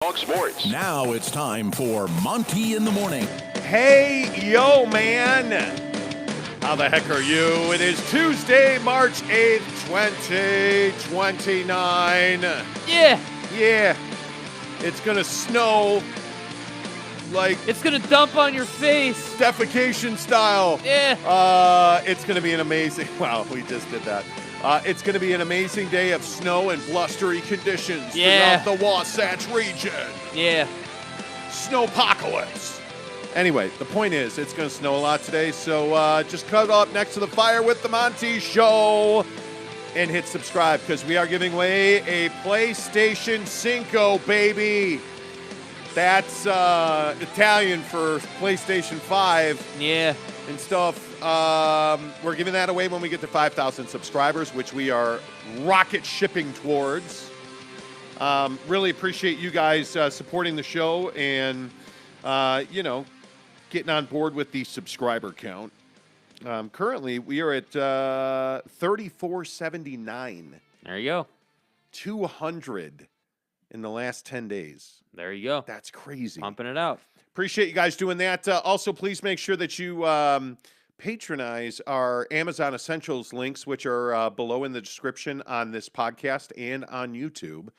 Talk sports. Now it's time for Monty in the Morning. Hey, yo, man. How the heck are you? It is Tuesday, March 8th, 2029. Yeah. It's going to snow like It's going to dump on your face. defecation style. Yeah. It's going to be an amazing, well, we just did that. It's going to be an amazing day of snow and blustery conditions throughout the Wasatch region. Yeah. Snowpocalypse. Anyway, the point is, it's going to snow a lot today, so just cuddle up next to the fire with the Monty Show and hit subscribe, because we are giving away a PlayStation 5, baby. That's Italian for PlayStation 5. Yeah. And stuff. We're giving that away when we get to 5,000 subscribers, which we are rocket shipping towards. Really appreciate you guys supporting the show and, getting on board with the subscriber count. Currently, we are at 3,479. There you go. 200 in the last 10 days. There you go. That's crazy. Pumping it out. Appreciate you guys doing that. Also, please make sure that you patronize our Amazon Essentials links, which are below in the description on this podcast and on YouTube.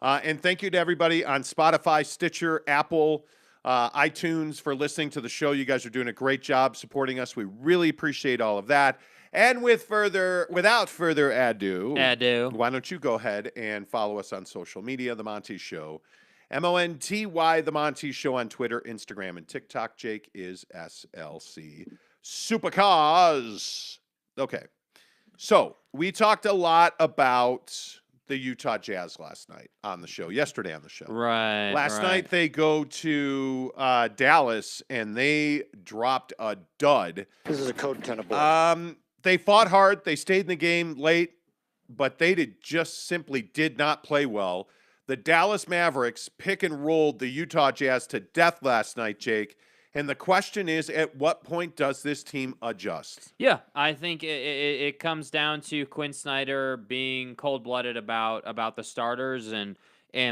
And thank you to everybody on Spotify, Stitcher, Apple, iTunes for listening to the show. You guys are doing a great job supporting us. We really appreciate all of that. And without further ado, why don't you go ahead and follow us on social media, The Monty Show. Monty, The Monty Show on Twitter, Instagram, and TikTok. Jake is SLC Supercars. Okay. So we talked a lot about the Utah Jazz yesterday on the show. Right. Last night they go to Dallas and they dropped a dud. This is a code 10 aboard. They fought hard. They stayed in the game late, but they simply did not play well. The Dallas Mavericks pick and rolled the Utah Jazz to death last night, Jake. And the question is, at what point does this team adjust? Yeah, I think it comes down to Quin Snyder being cold-blooded about the starters and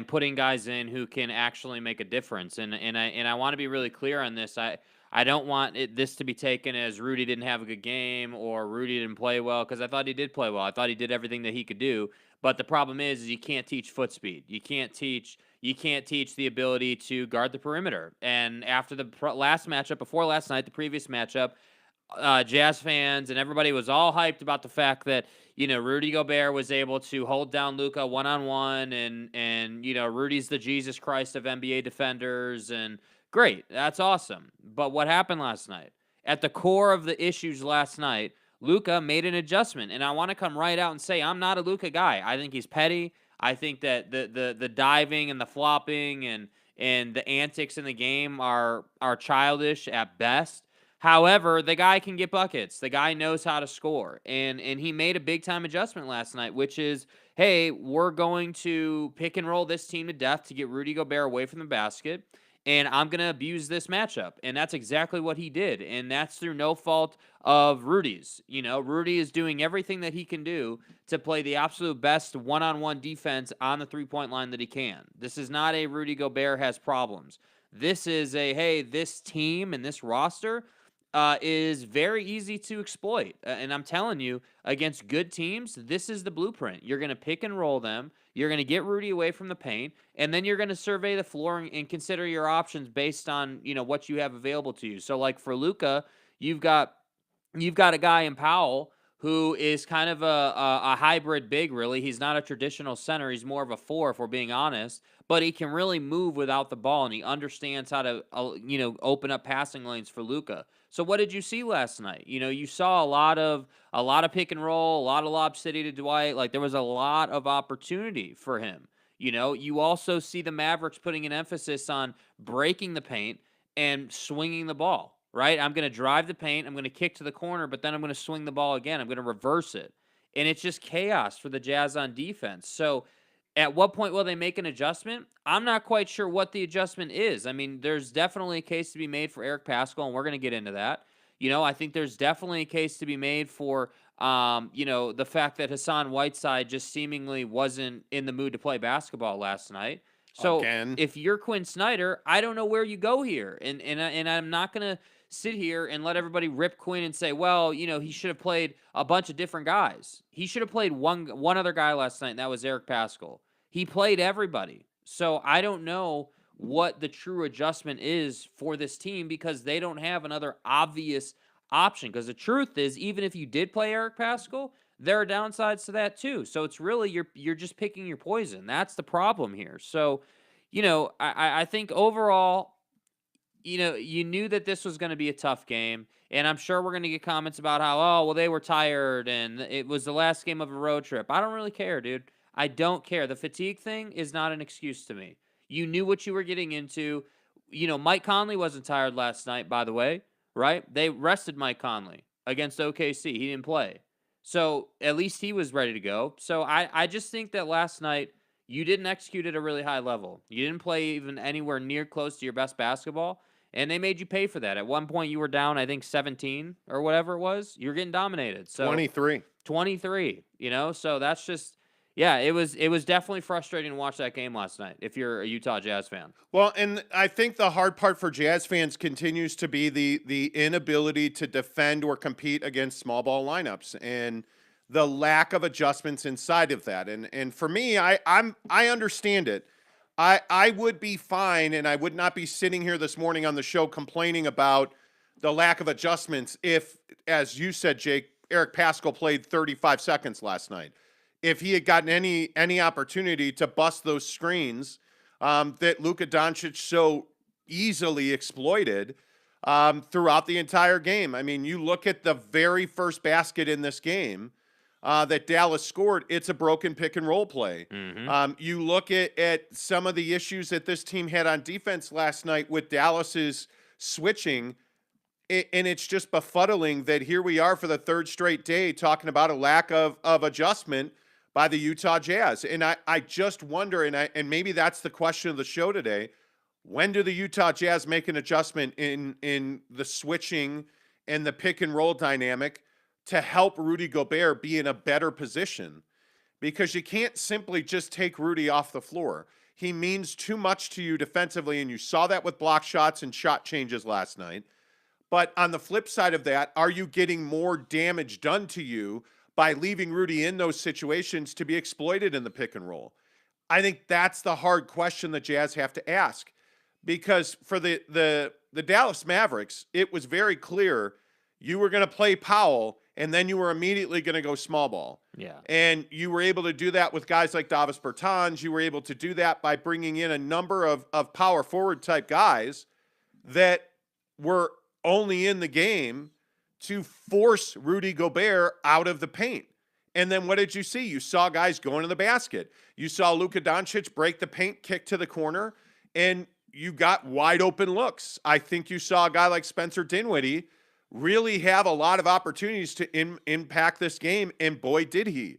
putting guys in who can actually make a difference. And I want to be really clear on this. I don't want this to be taken as Rudy didn't have a good game or Rudy didn't play well, because I thought he did play well. I thought he did everything that he could do. But the problem is you can't teach foot speed. You can't teach the ability to guard the perimeter. And after the last matchup, before last night, the previous matchup, Jazz fans and everybody was all hyped about the fact that, Rudy Gobert was able to hold down Luka one-on-one and Rudy's the Jesus Christ of NBA defenders, and great. That's awesome. But what happened last night? At the core of the issues last night, Luka made an adjustment, and I want to come right out and say I'm not a Luka guy. I think he's petty. I think that the diving and the flopping and the antics in the game are childish at best. However, the guy can get buckets. The guy knows how to score, and he made a big-time adjustment last night, which is, hey, we're going to pick and roll this team to death to get Rudy Gobert away from the basket, and I'm going to abuse this matchup. And that's exactly what he did. And that's through no fault of Rudy's. Rudy is doing everything that he can do to play the absolute best one-on-one defense on the three-point line that he can. This is not a Rudy Gobert has problems. This is this team and this roster is very easy to exploit. And I'm telling you, against good teams, this is the blueprint. You're going to pick and roll them. You're going to get Rudy away from the paint, and then you're going to survey the floor and consider your options based on, what you have available to you. So, like for Luka, you've got a guy in Powell who is kind of a hybrid big, really. He's not a traditional center. He's more of a 4, if we're being honest. But he can really move without the ball, and he understands how to, open up passing lanes for Luka. So what did you see last night? You saw a lot of pick and roll, a lot of lob city to Dwight. Like, there was a lot of opportunity for him. You also see the Mavericks putting an emphasis on breaking the paint and swinging the ball, right? I'm going to drive the paint. I'm going to kick to the corner, but then I'm going to swing the ball again. I'm going to reverse it. And it's just chaos for the Jazz on defense. So at what point will they make an adjustment? I'm not quite sure what the adjustment is. I mean, there's definitely a case to be made for Eric Paschall, and we're going to get into that. I think there's definitely a case to be made for, the fact that Hassan Whiteside just seemingly wasn't in the mood to play basketball last night. So Again. if you're Quin Snyder, I don't know where you go here, and I'm not gonna sit here and let everybody rip Quinn and say, well, he should have played a bunch of different guys. He should have played one other guy last night, and that was Eric Paschal. He played everybody. So I don't know what the true adjustment is for this team because they don't have another obvious option. Because the truth is, even if you did play Eric Paschal, there are downsides to that too. So it's really you're just picking your poison. That's the problem here. So, I think overall, you knew that this was going to be a tough game, and I'm sure we're going to get comments about how, they were tired and it was the last game of a road trip. I don't really care, dude. I don't care. The fatigue thing is not an excuse to me. You knew what you were getting into. Mike Conley wasn't tired last night, by the way, right? They rested Mike Conley against OKC. He didn't play. So at least he was ready to go. So I just think that last night you didn't execute at a really high level. You didn't play even anywhere near close to your best basketball. And they made you pay for that. At one point, you were down, I think, 17 or whatever it was. You were getting dominated. So 23. 23, So that's just, it was definitely frustrating to watch that game last night if you're a Utah Jazz fan. Well, and I think the hard part for Jazz fans continues to be the inability to defend or compete against small ball lineups and the lack of adjustments inside of that. And for me, I understand it. I would be fine, and I would not be sitting here this morning on the show complaining about the lack of adjustments if, as you said, Jake, Eric Paschal played 35 seconds last night. If he had gotten any opportunity to bust those screens that Luka Doncic so easily exploited throughout the entire game. I mean, you look at the very first basket in this game that Dallas scored, it's a broken pick and roll play. Mm-hmm. You look at some of the issues that this team had on defense last night with Dallas's switching, and it's just befuddling that here we are for the third straight day talking about a lack of adjustment by the Utah Jazz. And I just wonder, and maybe that's the question of the show today, when do the Utah Jazz make an adjustment in the switching and the pick and roll dynamic to help Rudy Gobert be in a better position? Because you can't simply just take Rudy off the floor. He means too much to you defensively, and you saw that with block shots and shot changes last night. But on the flip side of that, are you getting more damage done to you by leaving Rudy in those situations to be exploited in the pick and roll? I think that's the hard question the Jazz have to ask. Because for the Dallas Mavericks, it was very clear you were going to play Powell, and then you were immediately going to go small ball. Yeah. And you were able to do that with guys like Davis Bertans. You were able to do that by bringing in a number of power forward type guys that were only in the game to force Rudy Gobert out of the paint. And then what did you see? You saw guys going to the basket. You saw Luka Doncic break the paint, kick to the corner, and you got wide open looks. I think you saw a guy like Spencer Dinwiddie really have a lot of opportunities to impact this game, and boy, did he.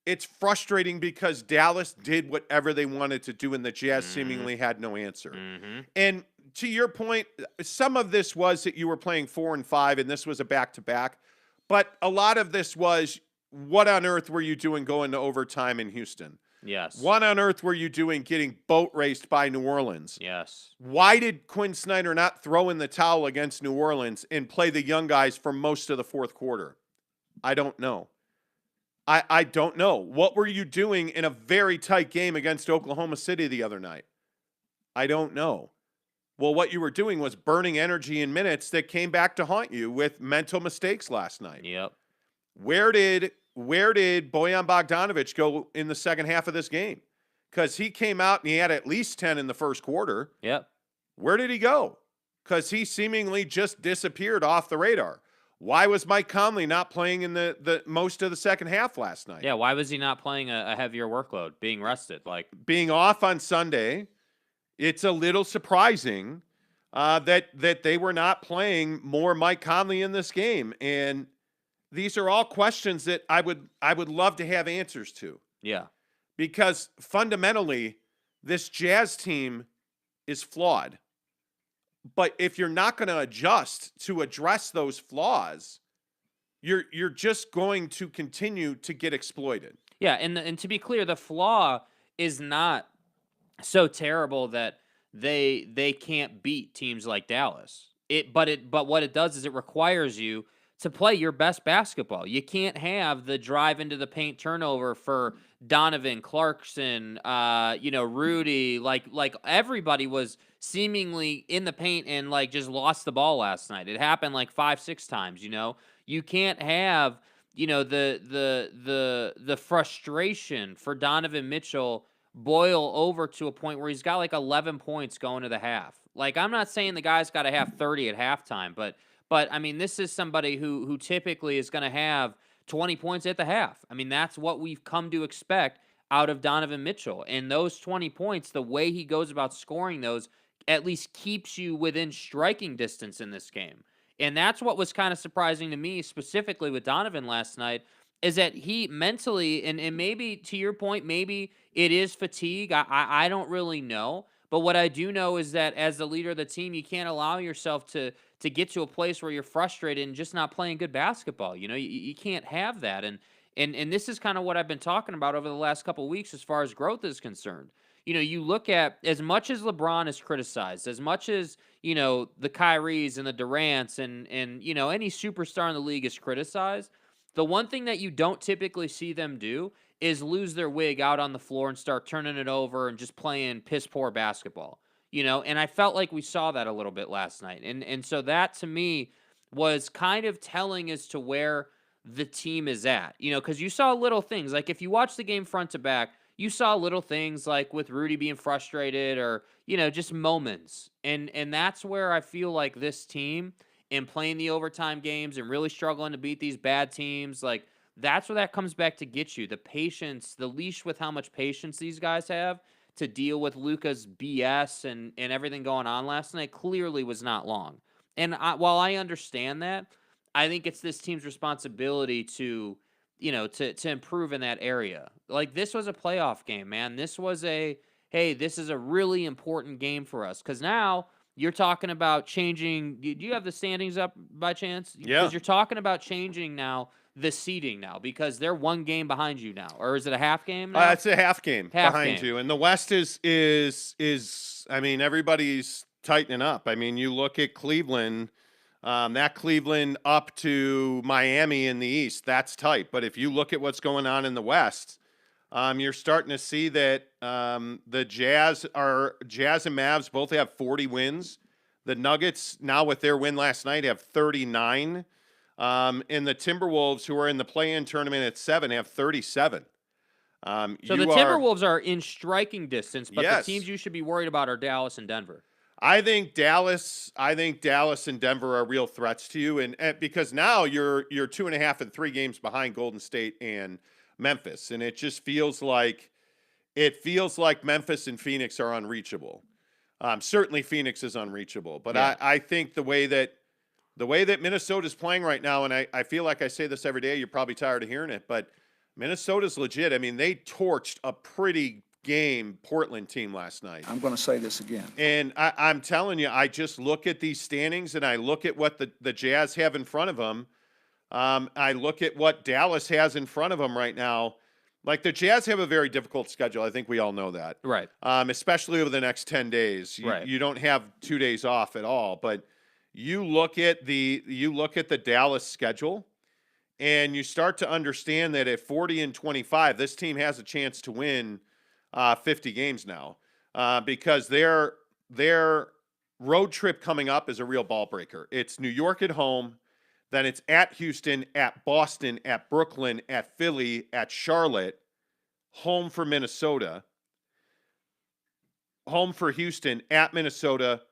It's frustrating because Dallas did whatever they wanted to do, and the Jazz seemingly had no answer. Mm-hmm. And to your point, some of this was that you were playing 4 and 5, and this was a back-to-back, but a lot of this was, what on earth were you doing going to overtime in Houston? Yes. What on earth were you doing getting boat raced by New Orleans? Yes. Why did Quin Snyder not throw in the towel against New Orleans and play the young guys for most of the fourth quarter? I don't know. I don't know. What were you doing in a very tight game against Oklahoma City the other night? I don't know. Well, what you were doing was burning energy in minutes that came back to haunt you with mental mistakes last night. Yep. Where did Bojan Bogdanovic go in the second half of this game? Because he came out and he had at least 10 in the first quarter. Yep. Where did he go? Because he seemingly just disappeared off the radar. Why was Mike Conley not playing in the most of the second half last night? Yeah, why was he not playing a heavier workload, being rested? Being off on Sunday, it's a little surprising that they were not playing more Mike Conley in this game. And these are all questions that I would love to have answers to. Yeah. Because fundamentally, this Jazz team is flawed. But if you're not going to adjust to address those flaws, you're just going to continue to get exploited. Yeah, and to be clear, the flaw is not so terrible that they can't beat teams like Dallas. But what it does is it requires you to play your best basketball. You can't have the drive into the paint turnover for Donovan, Clarkson, Rudy, like everybody was seemingly in the paint and like just lost the ball last night. It happened like 5-6 times, You can't have, the frustration for Donovan Mitchell boil over to a point where he's got like 11 points going to the half. Like, I'm not saying the guy's got to have 30 at halftime, but I mean, this is somebody who typically is going to have 20 points at the half. I mean, that's what we've come to expect out of Donovan Mitchell. And those 20 points, the way he goes about scoring those, at least keeps you within striking distance in this game. And that's what was kind of surprising to me, specifically with Donovan last night, is that he mentally, and maybe to your point, maybe it is fatigue. I don't really know. But what I do know is that as the leader of the team, you can't allow yourself to get to a place where you're frustrated and just not playing good basketball. You can't have that. And this is kind of what I've been talking about over the last couple of weeks as far as growth is concerned. You look at, as much as LeBron is criticized, as much as, the Kyries and the Durants and any superstar in the league is criticized, the one thing that you don't typically see them do is lose their wig out on the floor and start turning it over and just playing piss poor basketball. And I felt like we saw that a little bit last night. And so that to me was kind of telling as to where the team is at, because you saw little things. Like, if you watch the game front to back, you saw little things like with Rudy being frustrated or, just moments. And that's where I feel like this team, in playing the overtime games and really struggling to beat these bad teams, like, that's where that comes back to get you. The patience, the leash with how much patience these guys have to deal with Luka's BS and everything going on last night clearly was not long. And while I understand that, I think it's this team's responsibility to improve in that area. Like, this was a playoff game, man. This was this is a really important game for us, because now you're talking about changing. Do you have the standings up by chance? Yeah. Because you're talking about changing now the seeding now, because they're one game behind you now. Or is it a half game now? It's a half game behind you. And the West is I mean, everybody's tightening up. I mean, you look at Cleveland, that Cleveland up to Miami in the East, that's tight. But if you look at what's going on in the West, you're starting to see that the Jazz and Mavs both have 40 wins. The Nuggets, now with their win last night, have 39. And the Timberwolves, who are in the play-in tournament at 7, have 37. So the Timberwolves are in striking distance, but Yes. the teams you should be worried about are Dallas and Denver. I think Dallas and Denver are real threats to you, and because now you're 2.5 and 3 games behind Golden State and Memphis, and it just feels like Memphis and Phoenix are unreachable. Certainly Phoenix is unreachable, but yeah. I think the way that Minnesota's playing right now, and I feel like I say this every day, you're probably tired of hearing it, but Minnesota's legit. I mean, they torched a pretty game Portland team last night. I'm going to say this again. And I'm telling you, I just look at these standings and I look at what the Jazz have in front of them. I look at what Dallas has in front of them right now. Like, the Jazz have a very difficult schedule. I think we all know that. Right. Especially over the next 10 days. You don't have 2 days off at all. But you look at the Dallas schedule, and you start to understand that at 40-25, this team has a chance to win 50 games now, because their road trip coming up is a real ball breaker. It's New York at home, then it's at Houston, at Boston, at Brooklyn, at Philly, at Charlotte, home for Minnesota, home for Houston, at Minnesota,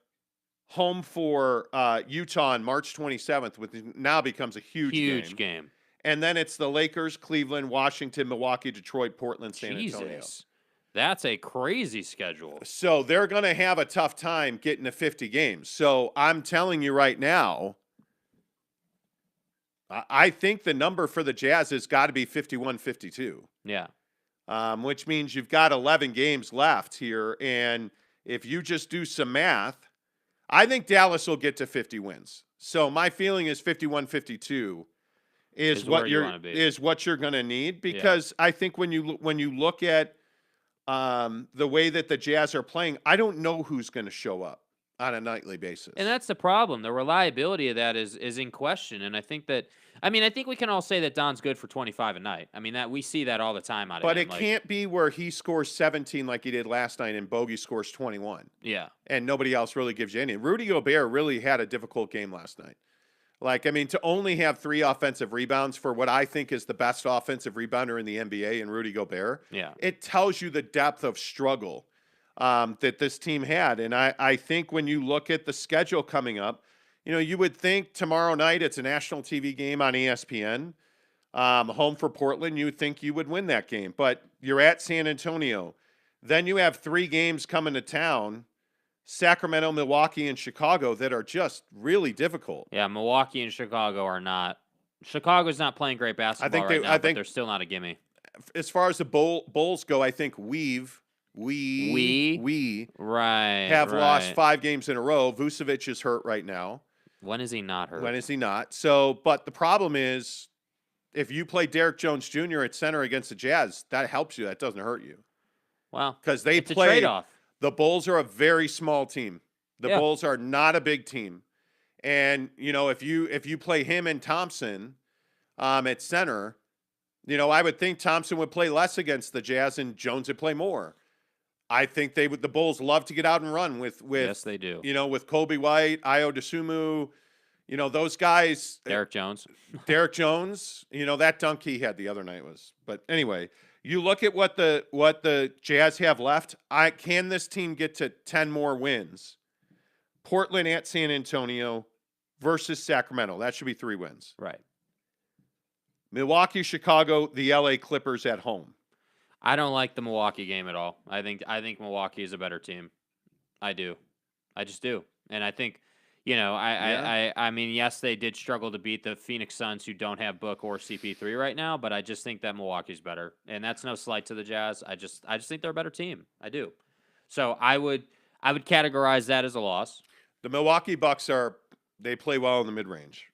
home for Utah on March 27th, which now becomes a huge game. And then it's the Lakers, Cleveland, Washington, Milwaukee, Detroit, Portland, San Antonio. That's a crazy schedule. So they're going to have a tough time getting to 50 games. So I'm telling you right now, I think the number for the Jazz has got to be 51-52. Yeah. Which means you've got 11 games left here. And if you just do some math, I think Dallas will get to 50 wins. So my feeling is 51-52 is what you're going to need, because I think when you look at the way that the Jazz are playing, I don't know who's going to show up on a nightly basis. And that's the problem. The reliability of that is in question. And I think we can all say that Don's good for 25 a night. I mean, that we see that all the time out of him. But it can't be where he scores 17 like he did last night and Bogey scores 21. Yeah. And nobody else really gives you any. Rudy Gobert really had a difficult game last night. Like, I mean, to only have 3 offensive rebounds for what I think is the best offensive rebounder in the NBA in Rudy Gobert, it tells you the depth of struggle that this team had. And I think when you look at the schedule coming up, you would think tomorrow night it's a national TV game on ESPN, home for Portland. You would think you would win that game. But you're at San Antonio. Then you have 3 games coming to town. Sacramento, Milwaukee, and Chicago that are just really difficult. Yeah, Milwaukee and Chicago are not. Chicago's not playing great basketball right now, but they're still not a gimme. As far as the Bulls go, I think we have lost 5 games in a row. Vucevic is hurt right now. When is he not hurt? When is he not? So, but the problem is, if you play Derek Jones Jr. at center against the Jazz, that helps you. That doesn't hurt you. Well, because it's a trade-off. The Bulls are a very small team. The Bulls are not a big team. And, if you play him and Thompson at center, I would think Thompson would play less against the Jazz and Jones would play more. I think the Bulls love to get out and run with yes, they do. With Kobe White, Ayo Dosunmu, those guys. Derek Jones. Derek Jones, that dunk he had the other night was. But anyway, you look at what the Jazz have left. Can this team get to 10 more wins? Portland at San Antonio versus Sacramento. That should be 3 wins. Right. Milwaukee, Chicago, the LA Clippers at home. I don't like the Milwaukee game at all. I think Milwaukee is a better team. I do. I just do. And I think, I mean, yes, they did struggle to beat the Phoenix Suns, who don't have Book or CP3 right now, but I just think that Milwaukee's better. And that's no slight to the Jazz. I just think they're a better team. I do. So I would categorize that as a loss. The Milwaukee Bucks they play well in the mid-range.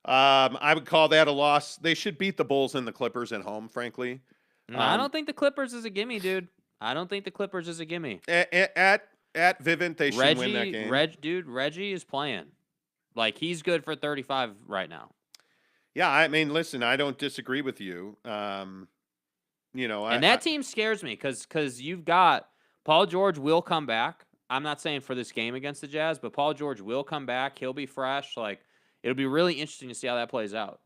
I would call that a loss. They should beat the Bulls and the Clippers at home, frankly. No, I don't think the Clippers is a gimme, dude. I don't think the Clippers is a gimme. At Vivint, they should win that game. Reggie is playing. Like, he's good for 35 right now. Yeah, I mean, listen, I don't disagree with you. And that team scares me because you've got Paul George will come back. I'm not saying for this game against the Jazz, but Paul George will come back. He'll be fresh. Like, it'll be really interesting to see how that plays out.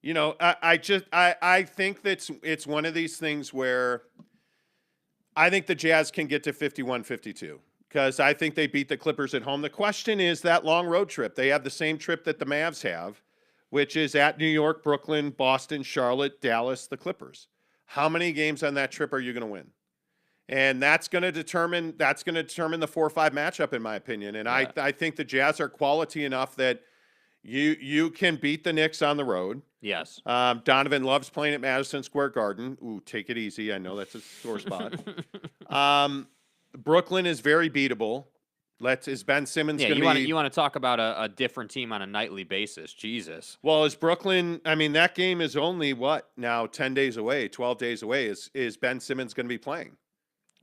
I think that it's one of these things where I think the Jazz can get to 51-52 because I think they beat the Clippers at home. The question is that long road trip. They have the same trip that the Mavs have, which is at New York, Brooklyn, Boston, Charlotte, Dallas, the Clippers. How many games on that trip are you going to win? And that's going to determine the 4-5 matchup, in my opinion. And yeah. I think the Jazz are quality enough that you can beat the Knicks on the road. Yes. Donovan loves playing at Madison Square Garden. Ooh, take it easy. I know that's a sore spot. Brooklyn is very beatable. Is Ben Simmons going to be... You want to talk about a different team on a nightly basis. Jesus. Well, is Brooklyn... I mean, that game is only, 10 days away, 12 days away. Is Ben Simmons going to be playing?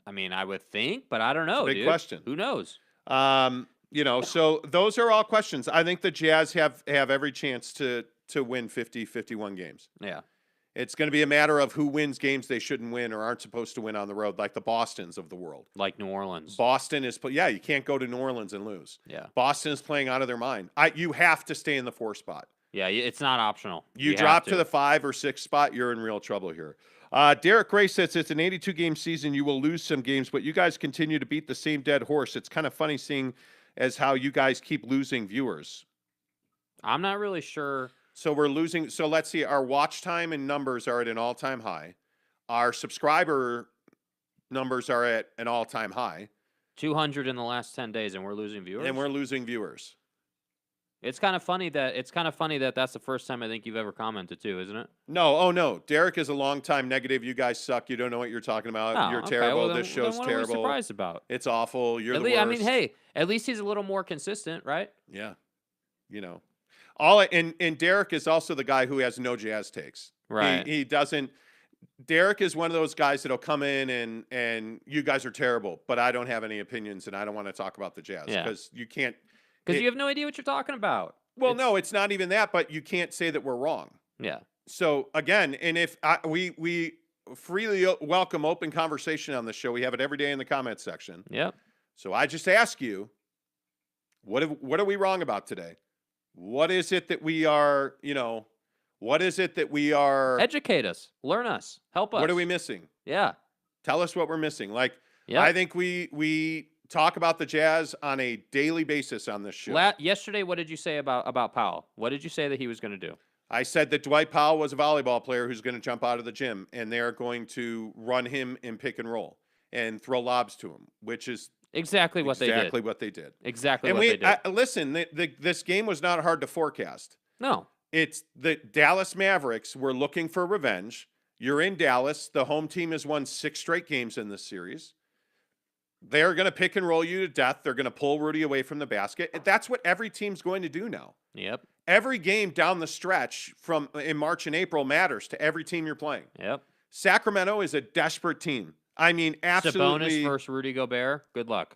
I mean, I would think, but I don't know, Big question. Who knows? So those are all questions. I think the Jazz have every chance to win 50, 51 games. Yeah. It's going to be a matter of who wins games they shouldn't win or aren't supposed to win on the road, like the Bostons of the world. Like New Orleans. Boston is, you can't go to New Orleans and lose. Yeah. Boston is playing out of their mind. You have to stay in the 4 spot. Yeah, it's not optional. You drop to the 5 or 6 spot, you're in real trouble here. Derek Gray says it's an 82-game season. You will lose some games, but you guys continue to beat the same dead horse. It's kind of funny seeing as how you guys keep losing viewers. I'm not really sure. So we're losing. So let's see. Our watch time and numbers are at an all-time high. Our subscriber numbers are at an all-time high. 200 in the last 10 days, and we're losing viewers? And we're losing viewers. It's kind of funny that that's the first time I think you've ever commented too, isn't it? No, oh no. Derek is a long-time negative. You guys suck. You don't know what you're talking about. You're terrible. Well, this show's what terrible. What are we surprised about? It's awful. You're the worst. I mean, hey, at least he's a little more consistent, right? Yeah. And Derek is also the guy who has no Jazz takes. Right. He doesn't. Derek is one of those guys that'll come in and you guys are terrible, but I don't have any opinions and I don't want to talk about the Jazz because you can't. Because you have no idea what you're talking about. Well, no, it's not even that, but you can't say that we're wrong. Yeah. So again, and if we freely welcome open conversation on this show, we have it every day in the comments section. Yep. So I just ask you, what are we wrong about today? What is it that we are, what is it that we are? Educate us, learn us, help us. What are we missing? Yeah. Tell us what we're missing. Like, I think we talk about the Jazz on a daily basis on this show. Yesterday, what did you say about Powell? What did you say that he was going to do? I said that Dwight Powell was a volleyball player who's going to jump out of the gym, and they're going to run him in pick and roll and throw lobs to him, which is exactly what they did. Exactly what they did. Exactly what they did. Listen, this game was not hard to forecast. No. It's the Dallas Mavericks were looking for revenge. You're in Dallas. The home team has won 6 straight games in this series. They're going to pick and roll you to death. They're going to pull Rudy away from the basket. That's what every team's going to do now. Yep. Every game down the stretch in March and April matters to every team you're playing. Yep. Sacramento is a desperate team. I mean, absolutely. Sabonis versus Rudy Gobert. Good luck.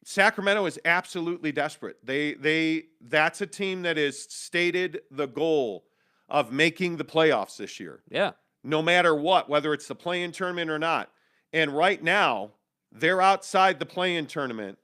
Sacramento is absolutely desperate. That's a team that has stated the goal of making the playoffs this year. Yeah. No matter what, whether it's the play-in tournament or not. And right now, they're outside the play-in tournament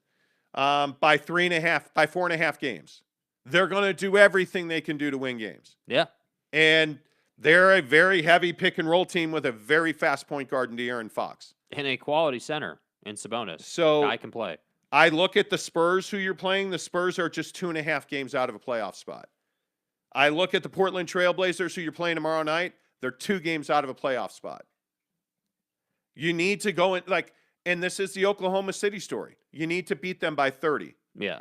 by 4.5 games. They're going to do everything they can do to win games. Yeah. And they're a very heavy pick and roll team with a very fast point guard in De'Aaron Fox. And a quality center in Sabonis. So I can play. I look at the Spurs who you're playing. The Spurs are just 2.5 games out of a playoff spot. I look at the Portland Trailblazers who you're playing tomorrow night. They're 2 games out of a playoff spot. You need to go in and this is the Oklahoma City story. You need to beat them by 30. Yeah.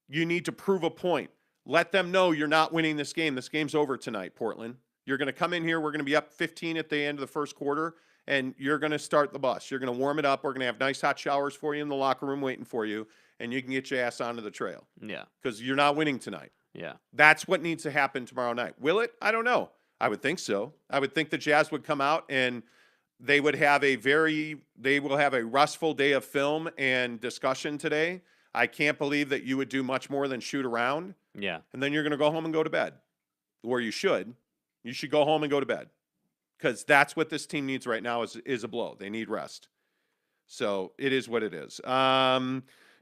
You need to prove a point. Let them know you're not winning this game. This game's over tonight, Portland. You're going to come in here. We're going to be up 15 at the end of the first quarter, and you're going to start the bus. You're going to warm it up. We're going to have nice hot showers for you in the locker room waiting for you, and you can get your ass onto the trail. Yeah. Because you're not winning tonight. Yeah. That's what needs to happen tomorrow night. Will it? I don't know. I would think so. I would think the Jazz would come out and they will have a restful day of film and discussion today. I can't believe that you would do much more than shoot around. Yeah. And then you're going to go home and go to bed. Or you should. You should go home and go to bed. Because that's what this team needs right now is a blow. They need rest. So it is what it is.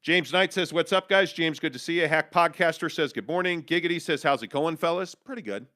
James Knight says, what's up, guys? James, good to see you. Hack Podcaster says, good morning. Giggity says, how's it going, fellas? Pretty good.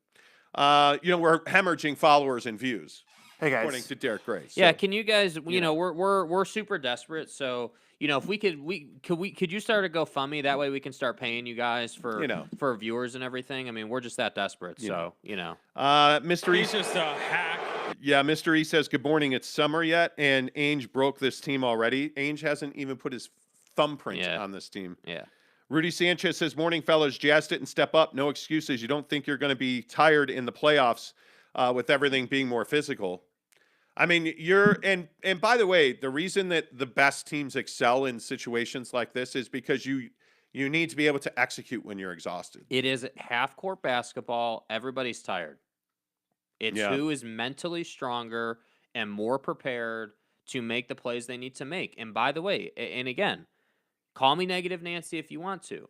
We're hemorrhaging followers and views. Hey, guys. According to Derek Gray. So, yeah, can you guys, we're super desperate, so if we could you start a GoFundMe? That way we can start paying you guys for viewers and everything. I mean, we're just that desperate. Mr. He's just a hack. Yeah, Mr. E says, good morning. It's summer yet, and Ainge broke this team already. Ainge hasn't even put his thumbprint on this team. Yeah. Rudy Sanchez says, morning, fellas. Jazz didn't step up. No excuses. You don't think you're going to be tired in the playoffs with everything being more physical. I mean, and by the way, the reason that the best teams excel in situations like this is because you need to be able to execute when you're exhausted. It is half-court basketball. Everybody's tired. It's who is mentally stronger and more prepared to make the plays they need to make. And by the way, and again, call me negative Nancy if you want to,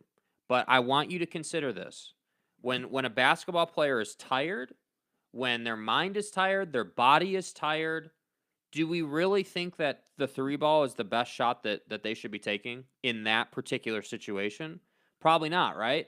but I want you to consider this. When a basketball player is tired, when their mind is tired, their body is tired, do we really think that the 3-ball is the best shot that they should be taking in that particular situation? Probably not, right?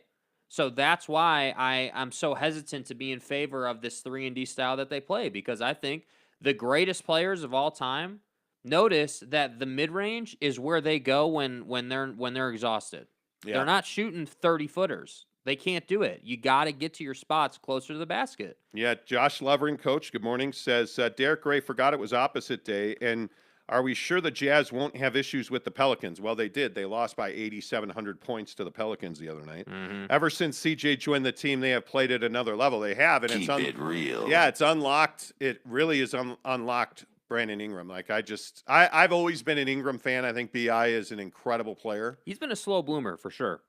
So that's why I'm so hesitant to be in favor of this 3-and-D style that they play, because I think the greatest players of all time notice that the mid-range is where they go when they're exhausted. Yeah. They're not shooting 30-footers. They can't do it. You got to get to your spots closer to the basket. Yeah, Josh Lovering, coach, good morning, says, Derek Gray forgot it was opposite day, and are we sure the Jazz won't have issues with the Pelicans? Well, they did. They lost by 8,700 points to the Pelicans the other night. Mm-hmm. Ever since CJ joined the team, they have played at another level. They have. And Keep it real. Yeah, it's unlocked. It really is unlocked Brandon Ingram. Like, I've always been an Ingram fan. I think BI is an incredible player. He's been a slow bloomer for sure.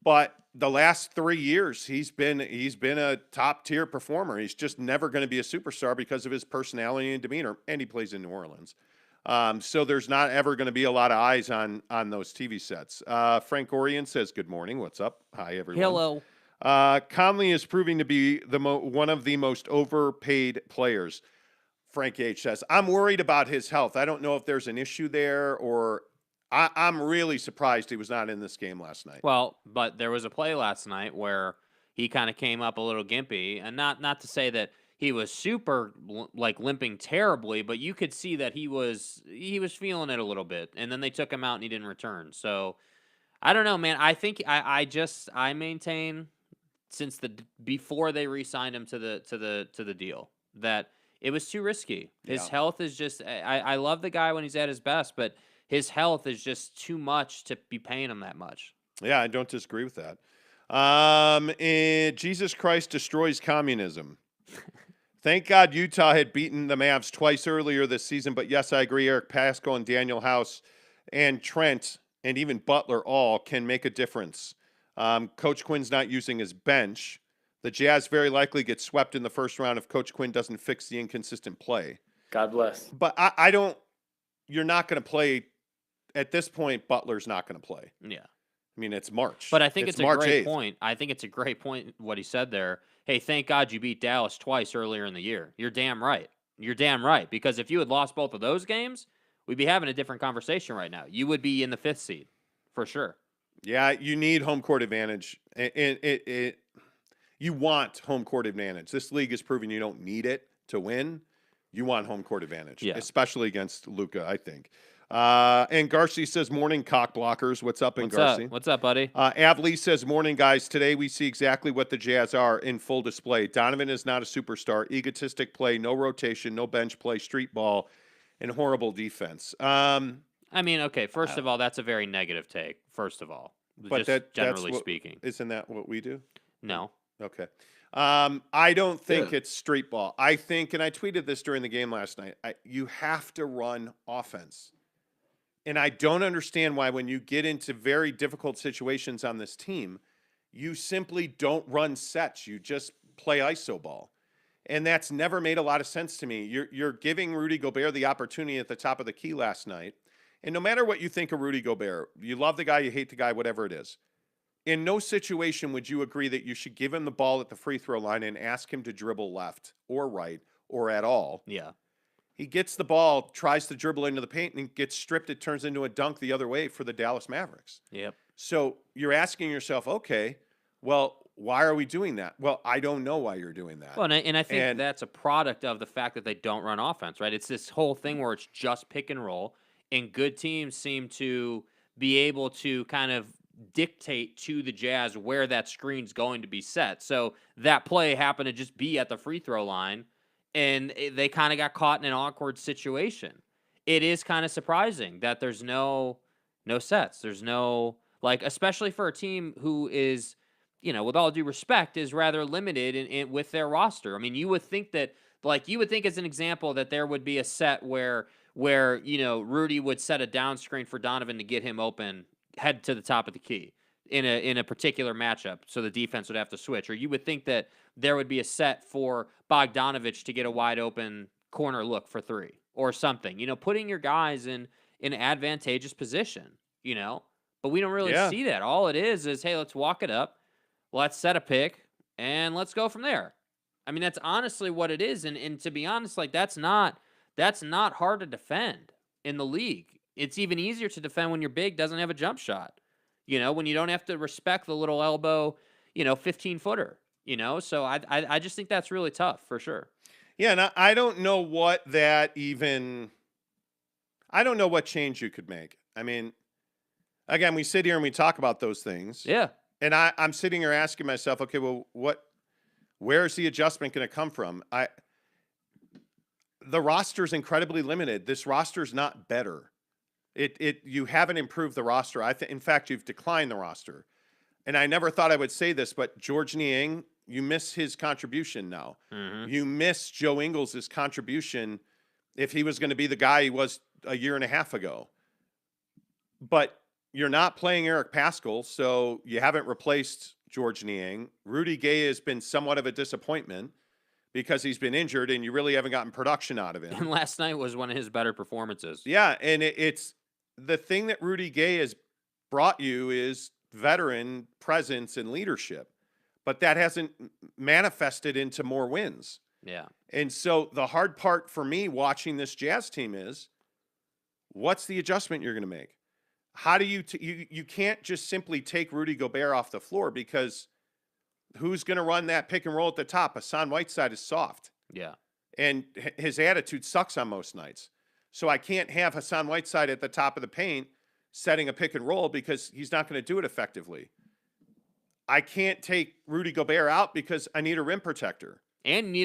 But the last 3 years, he's been a top tier performer. He's just never going to be a superstar because of his personality and demeanor, and he plays in New Orleans. So there's not ever going to be a lot of eyes on those TV sets. Frank Orion says, "Good morning. What's up? Hi, everyone." Hello. Conley is proving to be one of the most overpaid players. Frank H says, "I'm worried about his health. I don't know if there's an issue there, or I'm really surprised he was not in this game last night." Well, but there was a play last night where he kind of came up a little gimpy, and not to say that he was super like limping terribly, but you could see that he was feeling it a little bit, and then they took him out and he didn't return. So I don't know, man. I think I maintain since before they re-signed him to the deal that it was too risky. His health is just I love the guy when he's at his best, but his health is just too much to be paying him that much. Yeah, I don't disagree with that. And Jesus Christ destroys communism. Thank God Utah had beaten the Mavs twice earlier this season, but yes, I agree. Eric Pascal and Daniel House and Trent and even Butler all can make a difference. Coach Quinn's not using his bench. The Jazz very likely get swept in the first round if Coach Quinn doesn't fix the inconsistent play. God bless. But I don't – you're not going to play – at this point, Butler's not going to play. Yeah. I mean, it's March. But I think it's a March great 8th. point. I think it's a great point what he said there. Hey, thank God you beat Dallas twice earlier in the year. You're damn right. You're damn right. Because if you had lost both of those games, we'd be having a different conversation right now. You would be in the 5th seed for sure. Yeah, you need home court advantage. You want home court advantage. This league has proven you don't need it to win. You want home court advantage, especially against Luka, I think. And Garcia says, "Morning, cock blockers." What's up, Garcia? What's up, buddy? Avlee says, "Morning, guys. Today we see exactly what the Jazz are in full display. Donovan is not a superstar. Egotistic play, no rotation, no bench play, street ball, and horrible defense." I mean, okay, first of all, that's a very negative take, first of all. But just generally speaking. Isn't that what we do? No. Okay. I don't think it's street ball. I think, and I tweeted this during the game last night, you have to run offense. And I don't understand why when you get into very difficult situations on this team, you simply don't run sets. You just play iso ball. And that's never made a lot of sense to me. You're giving Rudy Gobert the opportunity at the top of the key last night. And no matter what you think of Rudy Gobert, you love the guy, you hate the guy, whatever it is. In no situation would you agree that you should give him the ball at the free throw line and ask him to dribble left or right or at all. Yeah. He gets the ball, tries to dribble into the paint, and gets stripped. It turns into a dunk the other way for the Dallas Mavericks. Yep. So you're asking yourself, okay, well, why are we doing that? Well, I don't know why you're doing that. Well, and I think that's a product of the fact that they don't run offense, right? It's this whole thing where it's just pick and roll, and good teams seem to be able to kind of dictate to the Jazz where that screen's going to be set. So that play happened to just be at the free throw line, and they kind of got caught in an awkward situation. It is kind of surprising that there's no sets. There's no, like, especially for a team who is, you know, with all due respect, is rather limited in with their roster. I mean, you would think that, like, you would think as an example that there would be a set where you know, Rudy would set a down screen for Donovan to get him open, head to the top of the key in a particular matchup, so the defense would have to switch. Or you would think that there would be a set for Bogdanovich to get a wide open corner look for three or something. You know, putting your guys in an advantageous position, you know. But we don't really see that. All it is, hey, let's walk it up, let's set a pick, and let's go from there. I mean, that's honestly what it is. And to be honest, like, that's not hard to defend in the league. It's even easier to defend when your big doesn't have a jump shot. You know, when you don't have to respect the little elbow, you know, 15-footer, you know? So I just think that's really tough for sure. Yeah, and I don't know what I don't know what change you could make. I mean, again, we sit here and we talk about those things. Yeah. And I'm sitting here asking myself, okay, well, where's the adjustment going to come from? The roster's incredibly limited. This roster's not better. You haven't improved the roster. In fact, you've declined the roster. And I never thought I would say this, but George Niang, you miss his contribution now. Mm-hmm. You miss Joe Ingles' contribution if he was going to be the guy he was a year and a half ago. But you're not playing Eric Paschal, so you haven't replaced George Niang. Rudy Gay has been somewhat of a disappointment because he's been injured, and you really haven't gotten production out of him. And last night was one of his better performances. Yeah, and it's the thing that Rudy Gay has brought you is veteran presence and leadership, but that hasn't manifested into more wins. Yeah. And so the hard part for me watching this Jazz team is, what's the adjustment you're going to make? How do you can't just simply take Rudy Gobert off the floor, because who's going to run that pick and roll at the top? Hassan Whiteside is soft. Yeah. And his attitude sucks on most nights. So I can't have Hassan Whiteside at the top of the paint setting a pick and roll because he's not going to do it effectively. I can't take Rudy Gobert out because I need a rim protector. And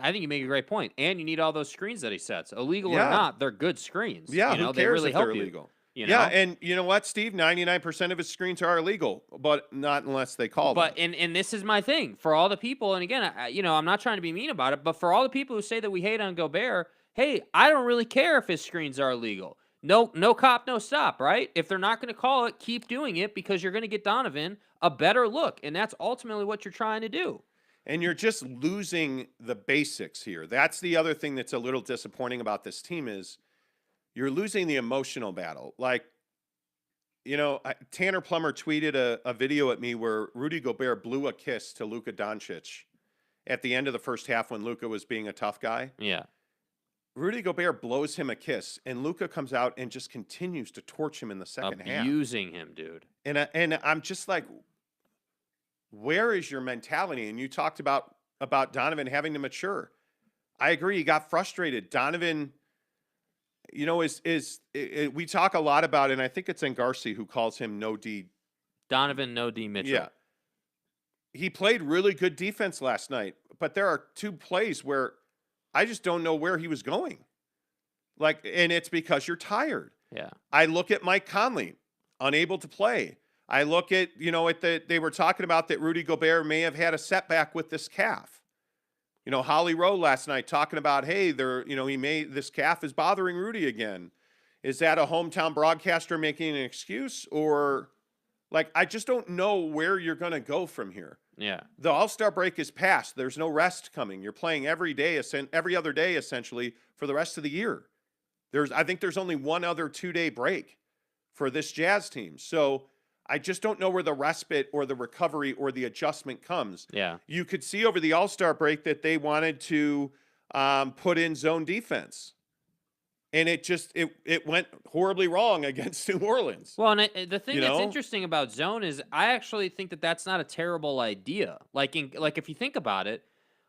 I think you make a great point. And you need all those screens that he sets. Illegal or Yeah. not, they're good screens. Yeah, you know, who they cares really if they're help you. illegal? You know? Yeah, and you know what, Steve? 99% of his screens are illegal, but not unless they call them. But and this is my thing for all the people. And again, I'm not trying to be mean about it, but for all the people who say that we hate on Gobert, hey, I don't really care if his screens are illegal. No cop, no stop, right? If they're not going to call it, keep doing it, because you're going to get Donovan a better look, and that's ultimately what you're trying to do. And you're just losing the basics here. That's the other thing that's a little disappointing about this team is you're losing the emotional battle. Like, Tanner Plummer tweeted a video at me where Rudy Gobert blew a kiss to Luka Doncic at the end of the first half when Luka was being a tough guy. Yeah. Rudy Gobert blows him a kiss, and Luka comes out and just continues to torch him in the second half. Abusing him, dude. And I'm just like, where is your mentality? And you talked about Donovan having to mature. I agree. He got frustrated. Donovan, we talk a lot about, and I think it's Ngarsi who calls him No D. Donovan No D Mitchell. Yeah. He played really good defense last night, but there are two plays where I just don't know where he was going. And it's because you're tired. Yeah. I look at Mike Conley, unable to play. I look at, they were talking about that Rudy Gobert may have had a setback with this calf. Holly Rowe last night talking about, hey, this calf is bothering Rudy again. Is that a hometown broadcaster making an excuse? Or, I just don't know where you're going to go from here. Yeah. The All-Star break is past. There's no rest coming. You're playing every other day, essentially, for the rest of the year. I think there's only one other 2-day break for this Jazz team. So I just don't know where the respite or the recovery or the adjustment comes. Yeah. You could see over the All-Star break that they wanted to put in zone defense. And it went horribly wrong against New Orleans. Well, and the thing that's interesting about zone is I actually think that that's not a terrible idea. If you think about it,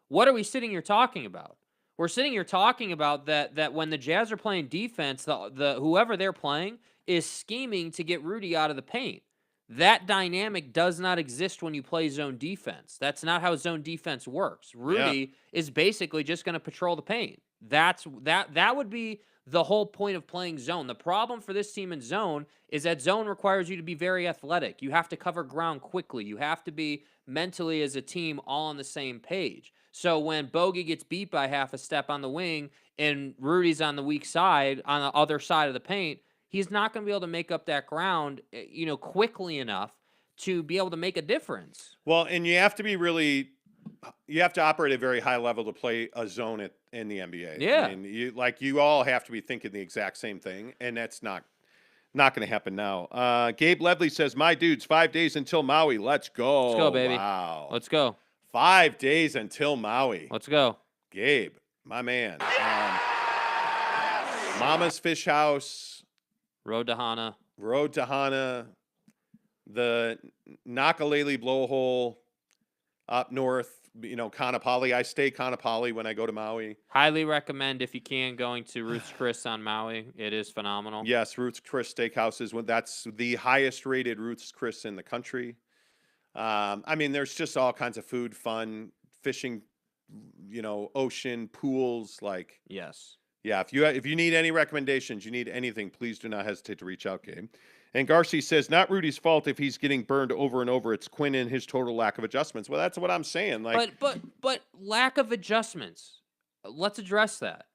what are we sitting here talking about? We're sitting here talking about that when the Jazz are playing defense, the whoever they're playing is scheming to get Rudy out of the paint. That dynamic does not exist when you play zone defense. That's not how zone defense works. Rudy is basically just going to patrol the paint. That would be the whole point of playing zone. The problem for this team in zone is that zone requires you to be very athletic. You have to cover ground quickly. You have to be mentally as a team all on the same page. So when Bogey gets beat by half a step on the wing and Rudy's on the weak side, on the other side of the paint, he's not going to be able to make up that ground, quickly enough to be able to make a difference. Well, and you have to operate at a very high level to play a zone in the NBA. Yeah. I mean, you all have to be thinking the exact same thing, and that's not going to happen now. Gabe Ledley says, my dudes, 5 days until Maui. Let's go. Let's go, baby. Wow. Let's go. 5 days until Maui. Let's go. Gabe, my man. Mama's Fish House. Road to Hana. The Nakalele Blowhole up north, Kanapali. I stay Kanapali when I go to Maui. Highly recommend, if you can, going to Ruth's Chris on Maui. It is phenomenal. Yes, Ruth's Chris Steakhouse that's the highest rated Ruth's Chris in the country. There's just all kinds of food, fun, fishing, ocean, pools, Yes. Yeah, if you need any recommendations, you need anything, please do not hesitate to reach out, Gabe. And Garcia says, not Rudy's fault if he's getting burned over and over. It's Quin and his total lack of adjustments. Well, that's what I'm saying. But lack of adjustments. Let's address that.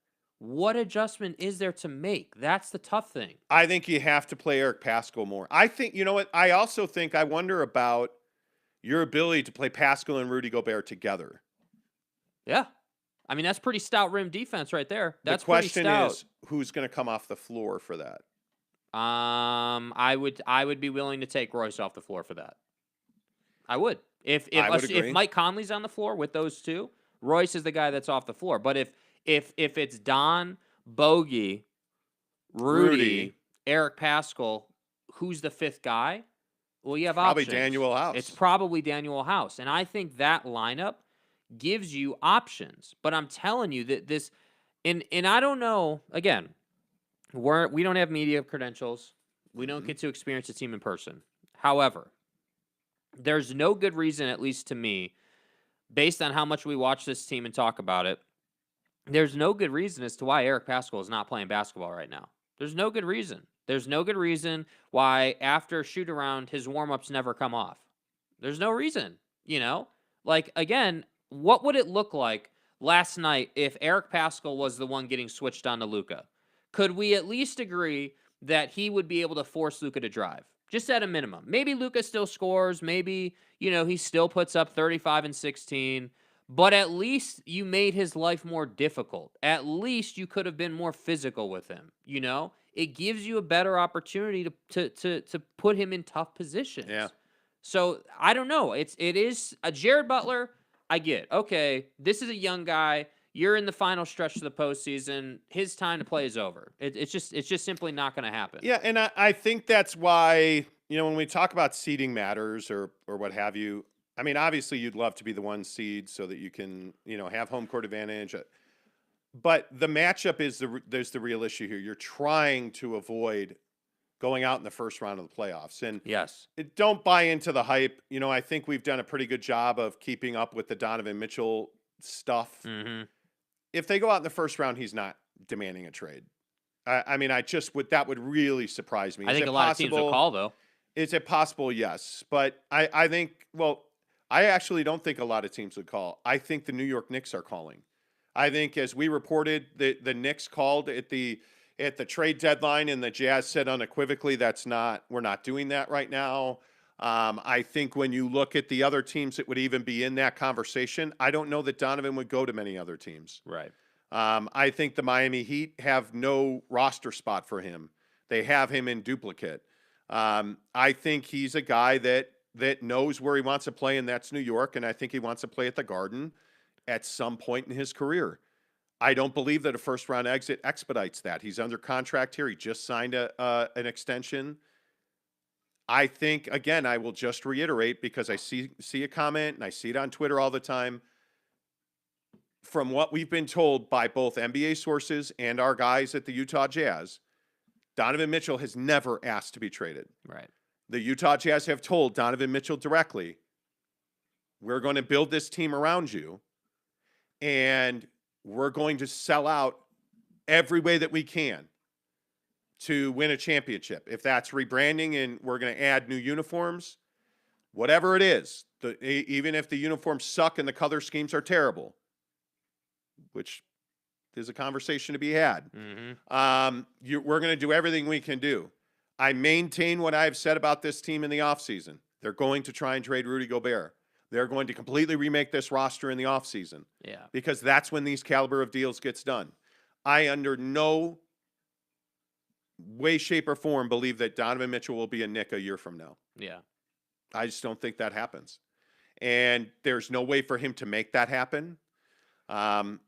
What adjustment is there to make? That's the tough thing. I think you have to play Eric Paschal more. I think, you know what? I also think, I wonder about your ability to play Paschal and Rudy Gobert together. Yeah. I mean, that's pretty stout rim defense right there. That's the question pretty stout. is, who's going to come off the floor for that? I would be willing to take Royce off the floor for that. I would. If Mike Conley's on the floor with those two, Royce is the guy that's off the floor. But if it's Don, Bogey, Rudy, Eric Paschal, who's the fifth guy? Well, you have probably options. Daniel House. It's probably Daniel House. And I think that lineup gives you options. But I'm telling you that this, and I don't know, again, we don't have media credentials. We don't get to experience the team in person. However, there's no good reason, at least to me, based on how much we watch this team and talk about it, there's no good reason as to why Eric Paschal is not playing basketball right now. There's no good reason. There's no good reason why after shoot-around his warm-ups never come off. There's no reason, you know? Like, again, what would it look like last night if Eric Paschal was the one getting switched on to Luka? Could we at least agree that he would be able to force Luka to drive? Just at a minimum. Maybe Luka still scores. Maybe, he still puts up 35 and 16. But at least you made his life more difficult. At least you could have been more physical with him, It gives you a better opportunity to put him in tough positions. Yeah. So, I don't know. It is a Jared Butler, I get. Okay, this is a young guy. You're in the final stretch of the postseason. His time to play is over. It's just simply not going to happen. Yeah, and I think that's why, when we talk about seeding matters or what have you, I mean, obviously you'd love to be the 1 seed so that you can, have home court advantage. But the matchup there's the real issue here. You're trying to avoid going out in the first round of the playoffs. And yes, don't buy into the hype. I think we've done a pretty good job of keeping up with the Donovan Mitchell stuff. Mm-hmm. If they go out in the first round, he's not demanding a trade. I mean, that would really surprise me. I think a lot of teams will call, though. Is it possible? Yes. But I think, I actually don't think a lot of teams would call. I think the New York Knicks are calling. I think, as we reported, the Knicks called at the trade deadline, and the Jazz said unequivocally we're not doing that right now. I think when you look at the other teams that would even be in that conversation, I don't know that Donovan would go to many other teams. Right. I think the Miami Heat have no roster spot for him. They have him in duplicate. I think he's a guy that knows where he wants to play, and that's New York, and I think he wants to play at the Garden at some point in his career. I don't believe that a first-round exit expedites that. He's under contract here. He just signed an extension. I think, again, I will just reiterate, because I see a comment and I see it on Twitter all the time. From what we've been told by both NBA sources and our guys at the Utah Jazz, Donovan Mitchell has never asked to be traded. Right. The Utah Jazz have told Donovan Mitchell directly, we're going to build this team around you, and we're going to sell out every way that we can to win a championship. If that's rebranding and we're going to add new uniforms, whatever it is, even if the uniforms suck and the color schemes are terrible, which is a conversation to be had, we're going to do everything we can do. I maintain what I've said about this team in the offseason. They're going to try and trade Rudy Gobert. They're going to completely remake this roster in the offseason. Yeah. Because that's when these caliber of deals gets done. I, under no way, shape, or form, believe that Donovan Mitchell will be a Knick a year from now. Yeah. I just don't think that happens. And there's no way for him to make that happen. The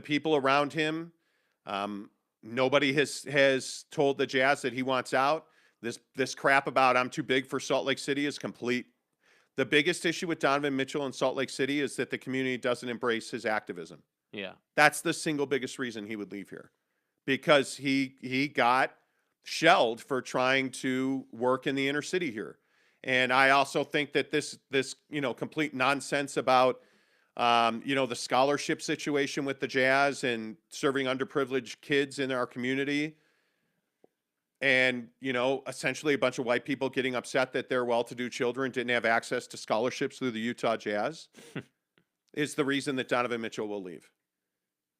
people around him, nobody has told the Jazz that he wants out. This crap about I'm too big for Salt Lake City is complete. The biggest issue with Donovan Mitchell in Salt Lake City is that the community doesn't embrace his activism. Yeah. That's the single biggest reason he would leave here, because he got shelled for trying to work in the inner city here. And I also think that this complete nonsense about the scholarship situation with the Jazz and serving underprivileged kids in our community, and, essentially a bunch of white people getting upset that their well-to-do children didn't have access to scholarships through the Utah Jazz is the reason that Donovan Mitchell will leave.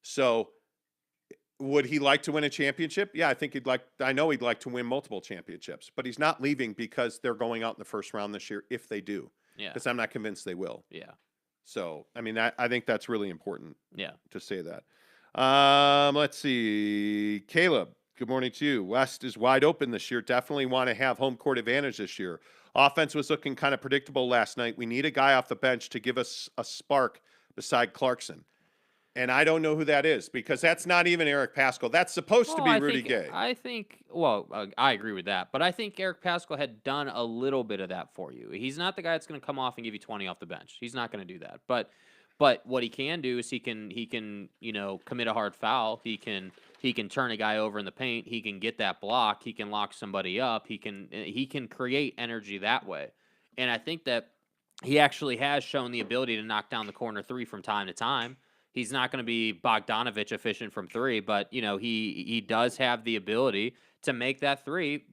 So would he like to win a championship? Yeah, I know he'd like to win multiple championships, but he's not leaving because they're going out in the first round this year if they do. Yeah. Because I'm not convinced they will. Yeah. So, I mean, I think that's really important. Yeah. To say that. Let's see. Caleb, good morning to you. West is wide open this year. Definitely want to have home court advantage this year. Offense was looking kind of predictable last night. We need a guy off the bench to give us a spark beside Clarkson. And I don't know who that is because that's not even Eric Paschall. That's supposed to be Rudy Gay. I agree with that. But I think Eric Paschall had done a little bit of that for you. He's not the guy that's going to come off and give you 20 off the bench. He's not going to do that. But what he can do is he can commit a hard foul. He can turn a guy over in the paint. He can get that block. He can lock somebody up. He can create energy that way. And I think that he actually has shown the ability to knock down the corner three from time to time. He's not going to be Bogdanovich efficient from three, but he does have the ability to make that three,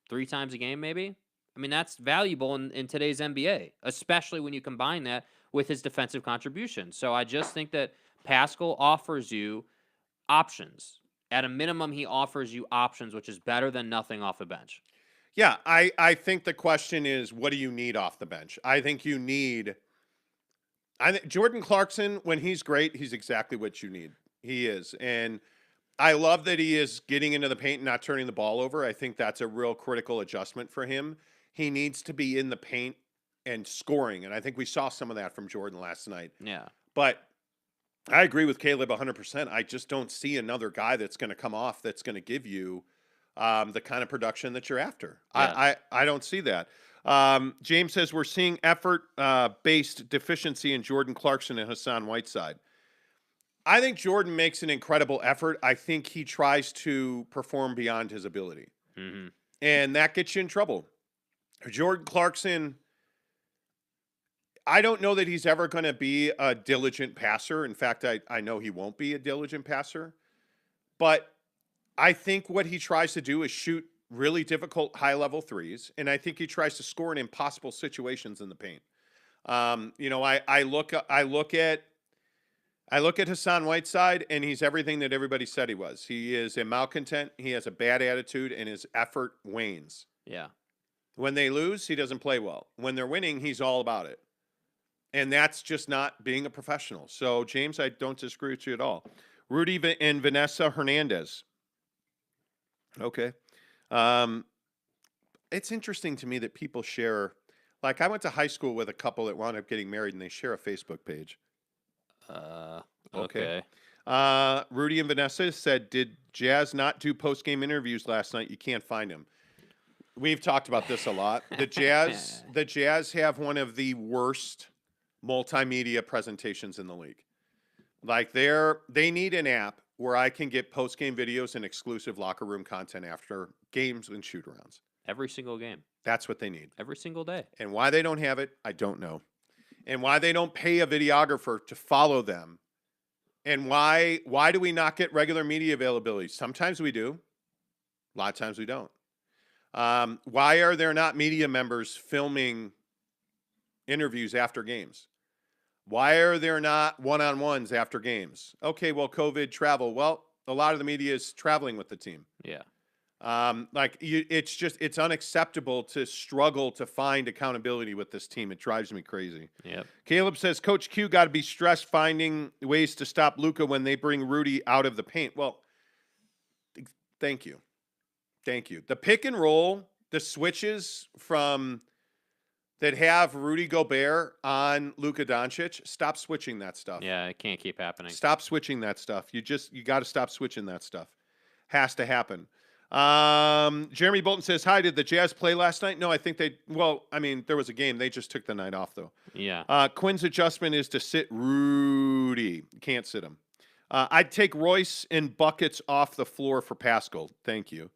3 times a game maybe. I mean, that's valuable in today's NBA, especially when you combine that with his defensive contribution. So I just think that Paschall offers you options. At a minimum, he offers you options, which is better than nothing off the bench. Yeah, I think the question is, what do you need off the bench? I think Jordan Clarkson, when he's great, he's exactly what you need. He is. And I love that he is getting into the paint and not turning the ball over. I think that's a real critical adjustment for him. He needs to be in the paint and scoring. And I think we saw some of that from Jordan last night. Yeah. But I agree with Caleb 100%. I just don't see another guy that's going to come off that's going to give you the kind of production that you're after. Yeah. I don't see that. James says we're seeing effort-based deficiency in Jordan Clarkson and Hassan Whiteside. I think Jordan makes an incredible effort. I think he tries to perform beyond his ability. Mm-hmm. And that gets you in trouble. Jordan Clarkson, I don't know that he's ever going to be a diligent passer. In fact, I know he won't be a diligent passer. But I think what he tries to do is shoot really difficult high-level threes, and I think he tries to score in impossible situations in the paint. I look at Hassan Whiteside, and he's everything that everybody said he was. He is a malcontent. He has a bad attitude, and his effort wanes. Yeah. When they lose, he doesn't play well. When they're winning, he's all about it. And that's just not being a professional. So, James, I don't disagree with you at all. Rudy and Vanessa Hernandez. Okay. It's interesting to me that people share, like I went to high school with a couple that wound up getting married and they share a Facebook page. Okay. Rudy and Vanessa said, did Jazz not do post-game interviews last night? You can't find him. We've talked about this a lot. The Jazz have one of the worst multimedia presentations in the league. Like they need an app where I can get post-game videos and exclusive locker room content after games and shoot-arounds. Every single game. That's what they need. Every single day. And why they don't have it, I don't know. And why they don't pay a videographer to follow them. And why do we not get regular media availability? Sometimes we do. A lot of times we don't. Why are there not media members filming interviews after games? Why are there not one-on-ones after games? Okay, well, COVID, travel. Well, a lot of the media is traveling with the team. Yeah. It's unacceptable to struggle to find accountability with this team. It drives me crazy. Yep. Caleb says, Coach Q got to be stressed finding ways to stop Luka when they bring Rudy out of the paint. Well, thank you. Thank you. The pick and roll, the switches that have Rudy Gobert on Luka Doncic, stop switching that stuff. Yeah, it can't keep happening. Stop switching that stuff. You got to stop switching that stuff. Has to happen. Jeremy Bolton says, hi, did the Jazz play last night? No, I think there was a game. They just took the night off, though. Yeah. Quin's adjustment is to sit Rudy. Can't sit him. I'd take Royce and buckets off the floor for Paschall. Thank you.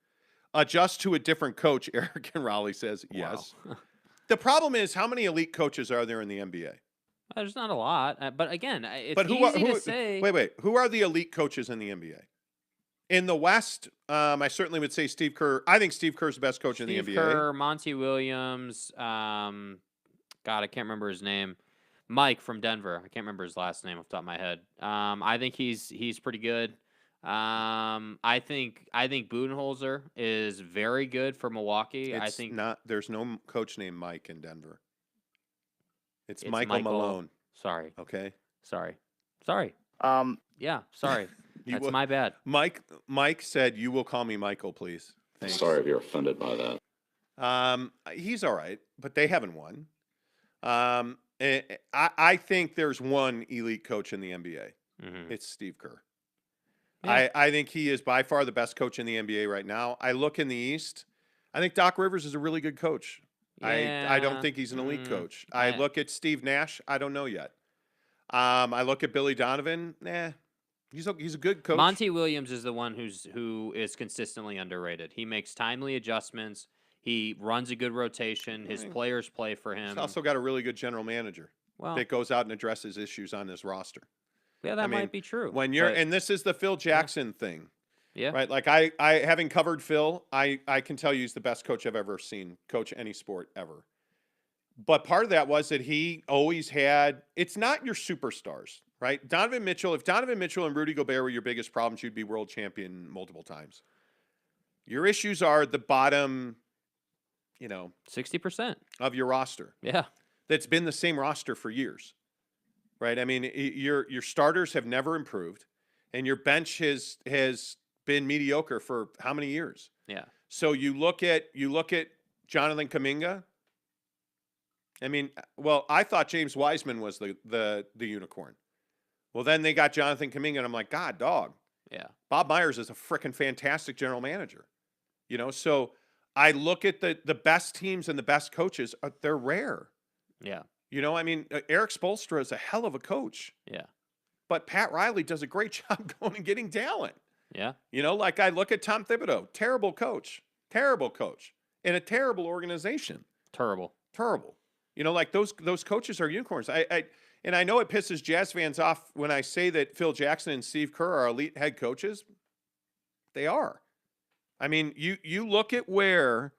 Adjust to a different coach, Eric and Raleigh says. Yes. Wow. The problem is, how many elite coaches are there in the NBA? There's not a lot. But again, it's easy to say. Wait. Who are the elite coaches in the NBA? In the West, I certainly would say Steve Kerr. I think Steve Kerr's the best coach in the NBA. Steve Kerr, Monty Williams. God, I can't remember his name. Mike from Denver. I can't remember his last name off the top of my head. I think he's pretty good. I think Budenholzer is very good for Milwaukee. I think there's no coach named Mike in Denver. It's Michael Malone. Sorry. Okay. Sorry. Yeah, sorry. That's my bad. Mike said, "You will call me Michael, please." Thanks. Sorry if you're offended by that. He's all right, but they haven't won. I think there's one elite coach in the NBA. Mhm. It's Steve Kerr. Yeah. I think he is by far the best coach in the NBA right now. I look in the East. I think Doc Rivers is a really good coach. I don't think he's an elite coach. I look at Steve Nash. I don't know yet. I look at Billy Donovan. He's a good coach. Monty Williams is the one who is consistently underrated. He makes timely adjustments. He runs a good rotation. His players play for him. He's also got a really good general manager that goes out and addresses issues on his roster. Yeah, that might be true. When and this is the Phil Jackson thing. Yeah. Right. Like I having covered Phil, I can tell you he's the best coach I've ever seen coach any sport ever. But part of that was that he always had, it's not your superstars, right? If Donovan Mitchell and Rudy Gobert were your biggest problems, you'd be world champion multiple times. Your issues are the bottom, 60% of your roster. Yeah. That's been the same roster for years. Right? I mean, your starters have never improved, and your bench has been mediocre for how many years? Yeah. So you look at Jonathan Kuminga. I mean, well, I thought James Wiseman was the unicorn. Well, then they got Jonathan Kuminga, and I'm like, God, dog. Yeah. Bob Myers is a freaking fantastic general manager. So I look at the best teams and the best coaches. They're rare. Yeah. I mean, Eric Spoelstra is a hell of a coach. Yeah. But Pat Riley does a great job going and getting talent. Yeah. Like I look at Tom Thibodeau, terrible coach, in a terrible organization. Terrible. Like those coaches are unicorns. And I know it pisses Jazz fans off when I say that Phil Jackson and Steve Kerr are elite head coaches. They are. I mean, you look at where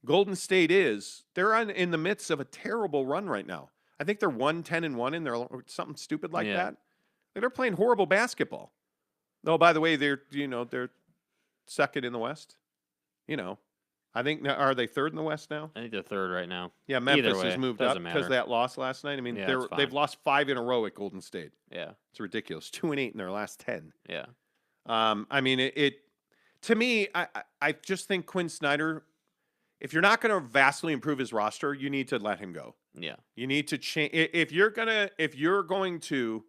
Golden State is. They're in the midst of a terrible run right now. I think they're 1-10-1 and they're something stupid like that. They're playing horrible basketball. Oh, by the way, they're second in the West. I think are they third in the West now? I think they're third right now. Yeah, Memphis has moved up because of that loss last night. I mean, they've lost 5 in a row at Golden State. Yeah, it's ridiculous. 2-8 in their last 10. Yeah. I mean, it to me, I just think Quin Snyder, if you're not going to vastly improve his roster, you need to let him go. Yeah. You need to change. If you're going to,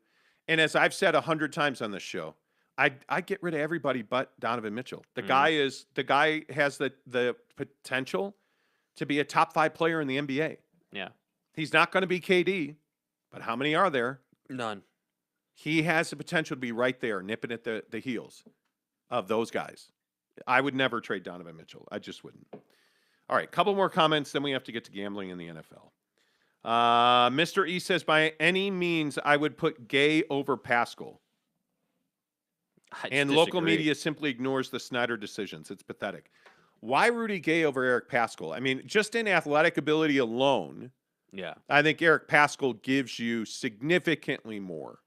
and as I've said 100 times on this show, I get rid of everybody but Donovan Mitchell. The guy has the potential to be a top 5 player in the NBA. Yeah. He's not going to be KD, but how many are there? None. He has the potential to be right there, nipping at the heels of those guys. I would never trade Donovan Mitchell. I just wouldn't. All right, couple more comments, then we have to get to gambling in the NFL. Mr. E says, by any means, I would put Gay over Pascal. And local media simply ignores the Snyder decisions. It's pathetic. Why Rudy Gay over Eric Pascal? I mean, just in athletic ability alone, I think Eric Pascal gives you significantly more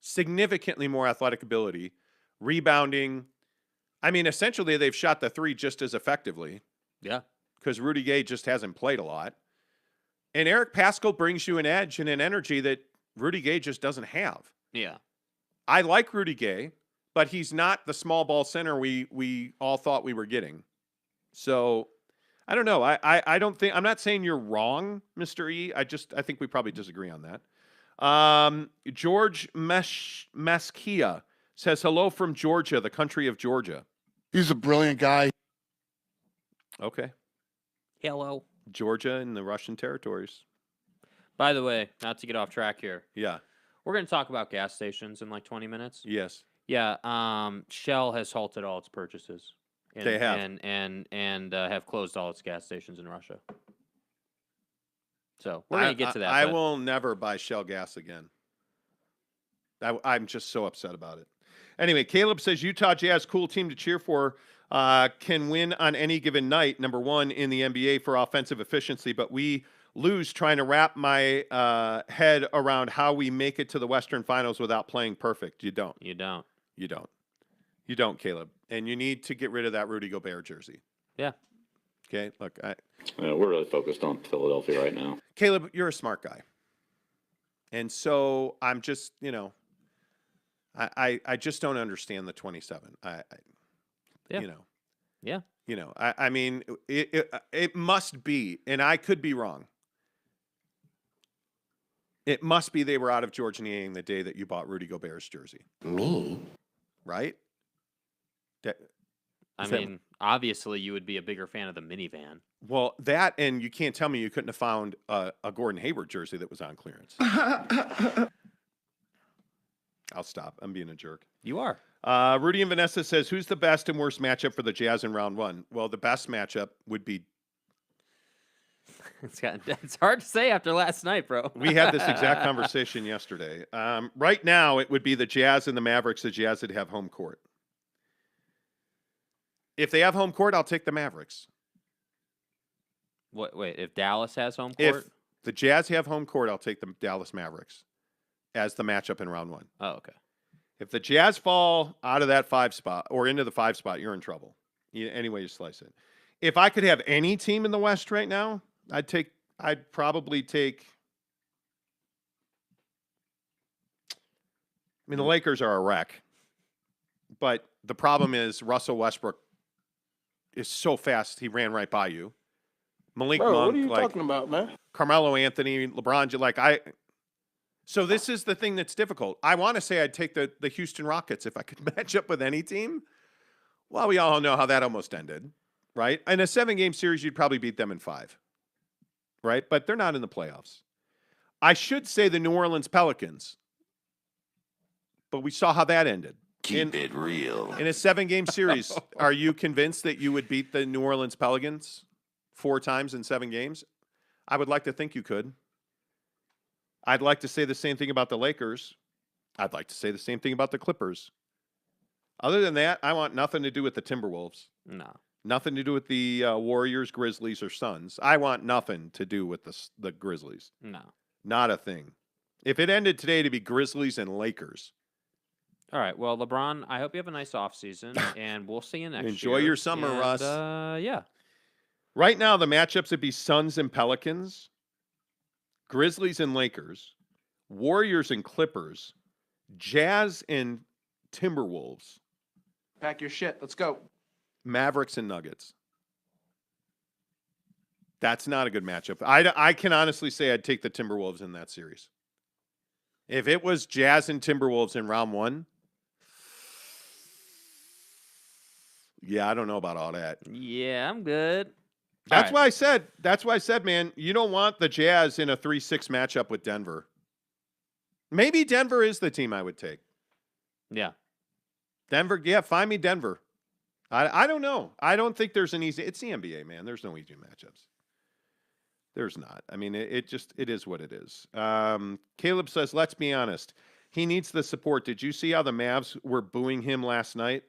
athletic ability, rebounding. I mean, essentially, they've shot the three just as effectively. Yeah. Because Rudy Gay just hasn't played a lot. And Eric Pascal brings you an edge and an energy that Rudy Gay just doesn't have. Yeah. I like Rudy Gay, but he's not the small ball center we all thought we were getting. So I don't know. I don't think, I'm not saying you're wrong, Mr. E. I think we probably disagree on that. George Mesquia says, hello from Georgia, the country of Georgia. He's a brilliant guy. Okay. Hello. Georgia and the Russian territories. By the way, not to get off track here. Yeah. We're going to talk about gas stations in like 20 minutes. Yes. Yeah. Shell has halted all its purchases. They have. And have closed all its gas stations in Russia. So we're going to get to that. I will never buy Shell gas again. I'm just so upset about it. Anyway, Caleb says Utah Jazz, cool team to cheer for. Can win on any given night, number one in the NBA for offensive efficiency, but we lose trying to wrap my head around how we make it to the Western Finals without playing perfect. You don't. You don't. You don't. You don't, Caleb. And you need to get rid of that Rudy Gobert jersey. Yeah. Okay, look. We're really focused on Philadelphia right now. Caleb, you're a smart guy. And so I'm just, I just don't understand the 27. Yeah. Yeah. I mean, it must be, and I could be wrong. It must be they were out of George Niang the day that you bought Rudy Gobert's jersey. Me? Right? I mean, obviously you would be a bigger fan of the minivan. Well, that, and you can't tell me you couldn't have found a Gordon Hayward jersey that was on clearance. I'll stop. I'm being a jerk. You are. Rudy and Vanessa says, who's the best and worst matchup for the Jazz in round one? Well, the best matchup would be... It's hard to say after last night, bro. We had this exact conversation yesterday. Right now, it would be the Jazz and the Mavericks. The Jazz would have home court. If they have home court, I'll take the Mavericks. Wait, if Dallas has home court? If the Jazz have home court, I'll take the Dallas Mavericks as the matchup in round one. Oh, okay. If the Jazz fall out of that 5 spot or into the 5 spot, you're in trouble. Any way you slice it. If I could have any team in the West right now, I'd probably take. I mean, the Lakers are a wreck, but the problem is Russell Westbrook is so fast. He ran right by you. Malik Monk, what are you talking about, man? Carmelo Anthony, LeBron, So this is the thing that's difficult. I want to say I'd take the Houston Rockets if I could match up with any team. Well, we all know how that almost ended, right? In a 7-game series, you'd probably beat them in 5, right? But they're not in the playoffs. I should say the New Orleans Pelicans, but we saw how that ended. Keep it real. In a 7-game series, are you convinced that you would beat the New Orleans Pelicans 4 times in 7 games? I would like to think you could. I'd like to say the same thing about the Lakers. I'd like to say the same thing about the Clippers. Other than that, I want nothing to do with the Timberwolves. No. Nothing to do with the Warriors, Grizzlies, or Suns. I want nothing to do with the Grizzlies. No. Not a thing. If it ended today, to be Grizzlies and Lakers. All right. Well, LeBron, I hope you have a nice offseason, and we'll see you next year. Enjoy your summer, and, Russ. Yeah. Right now, the matchups would be Suns and Pelicans, Grizzlies and Lakers, Warriors and Clippers, Jazz and Timberwolves, Pack your shit. Let's go. Mavericks and Nuggets. That's not a good matchup. I can honestly say I'd take the Timberwolves in that series. If it was Jazz and Timberwolves in round one, yeah, I don't know about all that. Yeah, I'm good. That's why I said, man, you don't want the Jazz in a 3-6 matchup with Denver. Maybe Denver is the team I would take. Yeah. Denver, yeah, find me Denver. I don't know. I don't think there's an easy. It's the NBA, man. There's no easy matchups. There's not. I mean, it is what it is. Caleb says, let's be honest. He needs the support. Did you see how the Mavs were booing him last night?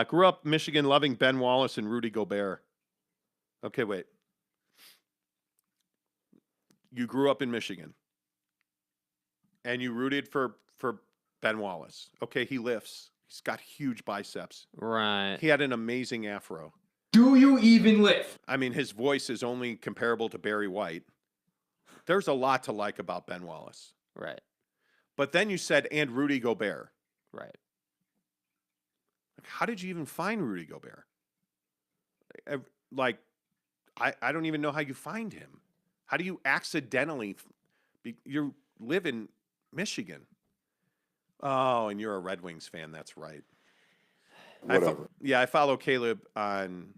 Grew up Michigan loving Ben Wallace and Rudy Gobert. Okay, wait. You grew up in Michigan. And you rooted for Ben Wallace. Okay, he lifts. He's got huge biceps. Right. He had an amazing afro. Do you even lift? I mean, his voice is only comparable to Barry White. There's a lot to like about Ben Wallace. Right. But then you said, and Rudy Gobert. Right. Like, how did you even find Rudy Gobert? Like, I don't even know how you find him. How do you accidentally... You live in Michigan. Oh, and you're a Red Wings fan. That's right. Whatever. I follow Caleb on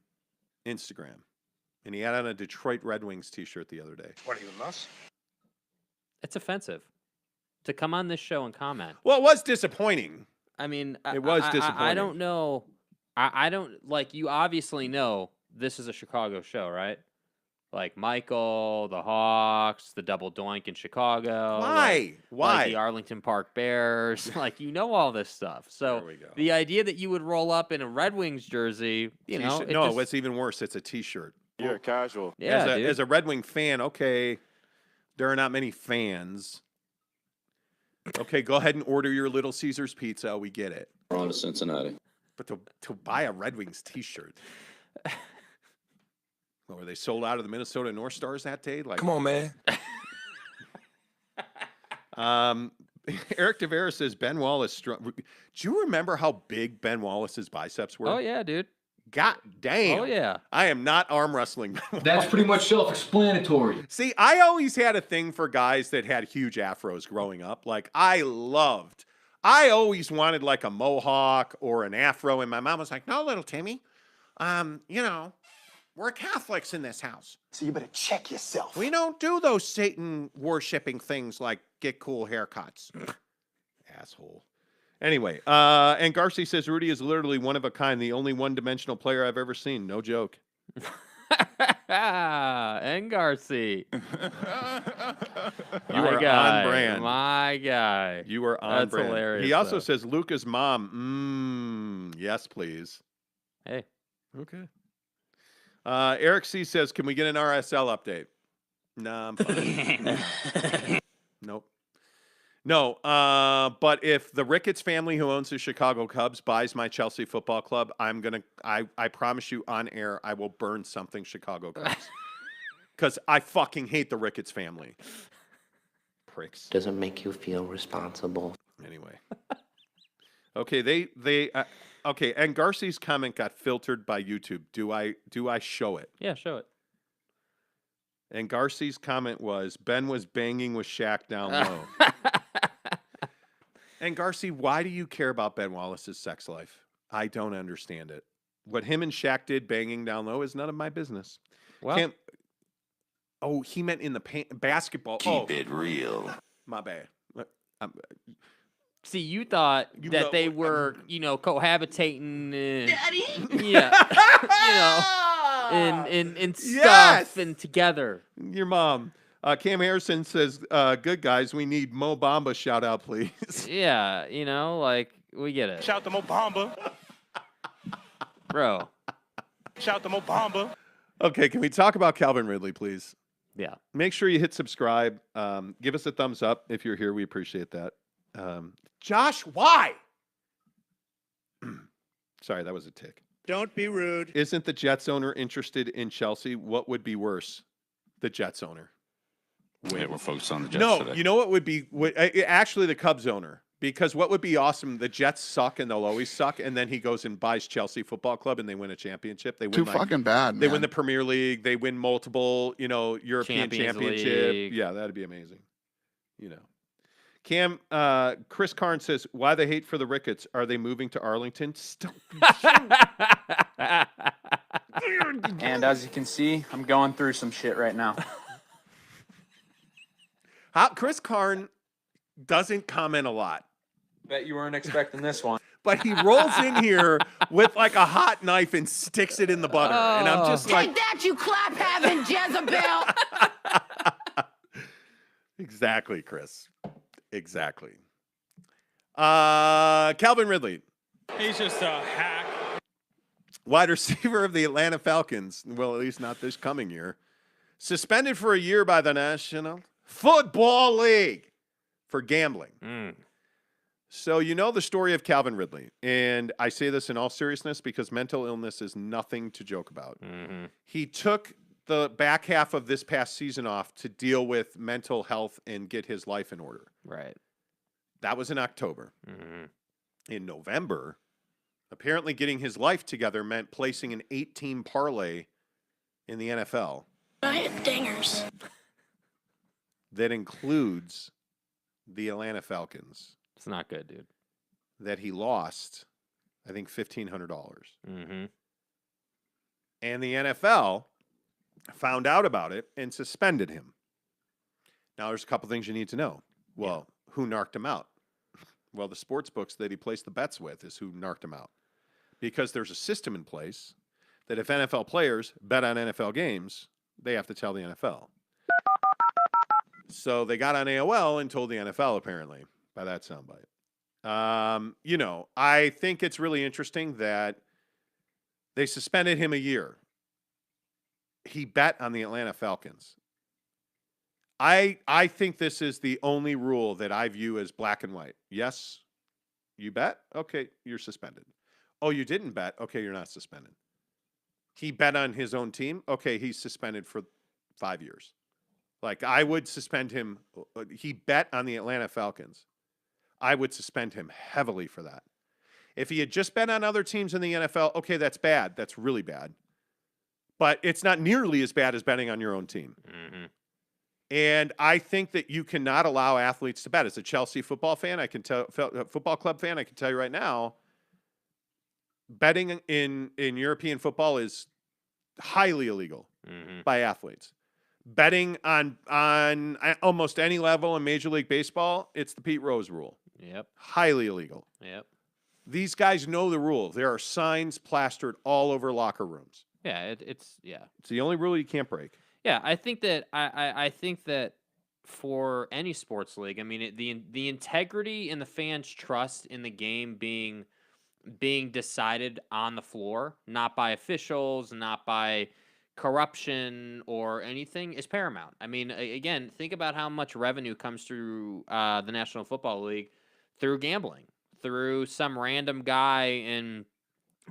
Instagram, and he had on a Detroit Red Wings t-shirt the other day. What are you, nuts? It's offensive to come on this show and comment. Well, it was disappointing. I mean, It was disappointing. I don't know. I don't, like, you obviously know this is a Chicago show, right? Like Michael, the Hawks, the double doink in Chicago. Why? Like the Arlington Park Bears. Like, you know all this stuff. So There we go. the idea that you would roll up in a Red Wings jersey, you know. No, what's even worse, it's a t-shirt. You're a casual. Yeah, dude. As a Red Wing fan, okay, there are not many fans. Okay, go ahead and order your Little Caesars pizza. We get it. We're on to Cincinnati. But to buy a Red Wings T-shirt, were they sold out of the Minnesota North Stars that day? Like, Come on, man. Eric Tavera says Ben Wallace strong. Do you remember how big Ben Wallace's biceps were? Oh yeah, dude. God damn. Oh yeah. I am not arm wrestling Ben That's Wallace. pretty much self-explanatory. See, I always had a thing for guys that had huge afros growing up. Like, I always wanted like a mohawk or an afro, and my mom was like, "No, little Timmy, we're Catholics in this house. So you better check yourself. We don't do those Satan worshiping things like get cool haircuts." Asshole. Anyway, and Garcia says Rudy is literally one of a kind, the only one-dimensional player I've ever seen. No joke. And Garcia. You My are guy, on brand. My guy. You are on That's brand. hilarious, He also though. says Luca's mom. Yes, please. Hey. Okay. Eric C says, can we get an RSL update? Nah, I'm fine. Nope. No, but if the Ricketts family who owns the Chicago Cubs buys my Chelsea Football Club, I promise you on air, I will burn something Chicago Cubs. Because I fucking hate the Ricketts family. Pricks. Doesn't make you feel responsible. Anyway. Okay, okay, and Garcia's comment got filtered by YouTube. Do I show it? Yeah, show it. And Garcia's comment was, Ben was banging with Shaq down low. And Garcia, why do you care about Ben Wallace's sex life? I don't understand it. What him and Shaq did banging down low is none of my business. Well, he meant in the basketball. Keep it real. My bad. see, you thought You that know- they were, cohabitating. Daddy? Yeah. and stuff Yes! and together. Your mom. Cam Harrison says, good guys, we need Mo Bamba shout out, please. Yeah, we get it. Shout to Mo Bamba. Bro. Shout to Mo Bamba. Okay, can we talk about Calvin Ridley, please? Yeah. Make sure you hit subscribe. Give us a thumbs up if you're here. We appreciate that. Josh, why? Sorry, that was a tick. Don't be rude. Isn't the Jets owner interested in Chelsea? What would be worse? The Jets owner. Yeah, we're focused on the Jets No, today. you know what would be actually the Cubs owner. Because what would be awesome, the Jets suck and they'll always suck, and then he goes and buys Chelsea Football Club and they win a championship. They win Too fucking bad, They man. win the Premier League. They win multiple, European Champions championship. League. Yeah, that'd be amazing. Cam, Chris Karn says, why the hate for the Ricketts? Are they moving to Arlington? And as you can see, I'm going through some shit right now. Chris Karn doesn't comment a lot. Bet you weren't expecting this one. But he rolls in here with like a hot knife and sticks it in the butter. And I'm just like, Take that, you clap having Jezebel! exactly, Chris. Exactly. Calvin Ridley. He's just a hack. Wide receiver of the Atlanta Falcons. Well, at least not this coming year. Suspended for a year by the National Football League for gambling. So you know the story of Calvin Ridley. And I say this in all seriousness because mental illness is nothing to joke about. Mm-hmm. He took the back half of this past season off to deal with mental health and get his life in order. Right. That was in October. Mm-hmm. In November, apparently getting his life together meant placing an 8-team parlay in the NFL. I hit dingers. That includes the Atlanta Falcons. It's not good, dude. That he lost, I think, $1,500. Mm-hmm. And the NFL found out about it and suspended him. Now, there's a couple things you need to know. Well, who narked him out? Well, the sports books that he placed the bets with is who narked him out. Because there's a system in place that if NFL players bet on NFL games, they have to tell the NFL. So they got on AOL and told the NFL, apparently, by that soundbite. I think it's really interesting that they suspended him a year. he bet on the Atlanta Falcons. I think this is the only rule that I view as black and white. Yes, you bet? Okay, you're suspended. Oh, you didn't bet? Okay, you're not suspended. He bet on his own team? Okay, he's suspended for 5 years. Like, I would suspend him. He bet on the Atlanta Falcons. I would suspend him heavily for that. If he had just bet on other teams in the NFL, okay, that's bad. That's really bad. But it's not nearly as bad as betting on your own team. Mm-hmm. And I think that you cannot allow athletes to bet. As a Chelsea football fan, football club fan, I can tell you right now, betting in European football is highly illegal by athletes. Betting on almost any level in Major League Baseball, it's the Pete Rose rule. Yep. Highly illegal. Yep. These guys know the rule. There are signs plastered all over locker rooms. Yeah, it's the only rule you can't break. Yeah, I think that I think that for any sports league, I mean, the integrity and the fans' trust in the game being decided on the floor, not by officials, not by corruption or anything, is paramount. I mean, again, think about how much revenue comes through the National Football League through gambling, through some random guy in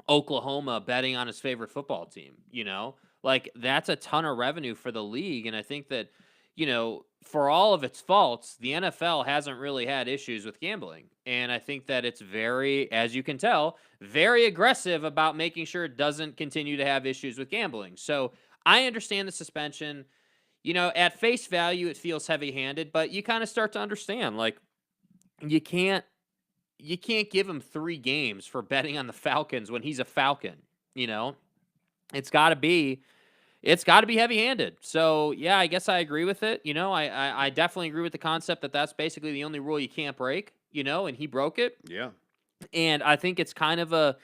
Oklahoma betting on his favorite football team, you know? Like, that's a ton of revenue for the league, and I think that, you know, for all of its faults, the NFL hasn't really had issues with gambling. And I think that it's very, as you can tell, very aggressive about making sure it doesn't continue to have issues with gambling. So I understand the suspension. You know, at face value, it feels heavy-handed, but you kind of start to understand, like, you can't give him 3 games for betting on the Falcons when he's a Falcon, you know? It's got to be heavy-handed. So, yeah, I guess I agree with it. You know, I definitely agree with the concept that that's basically the only rule you can't break, you know, and he broke it. Yeah. And I think it's kind of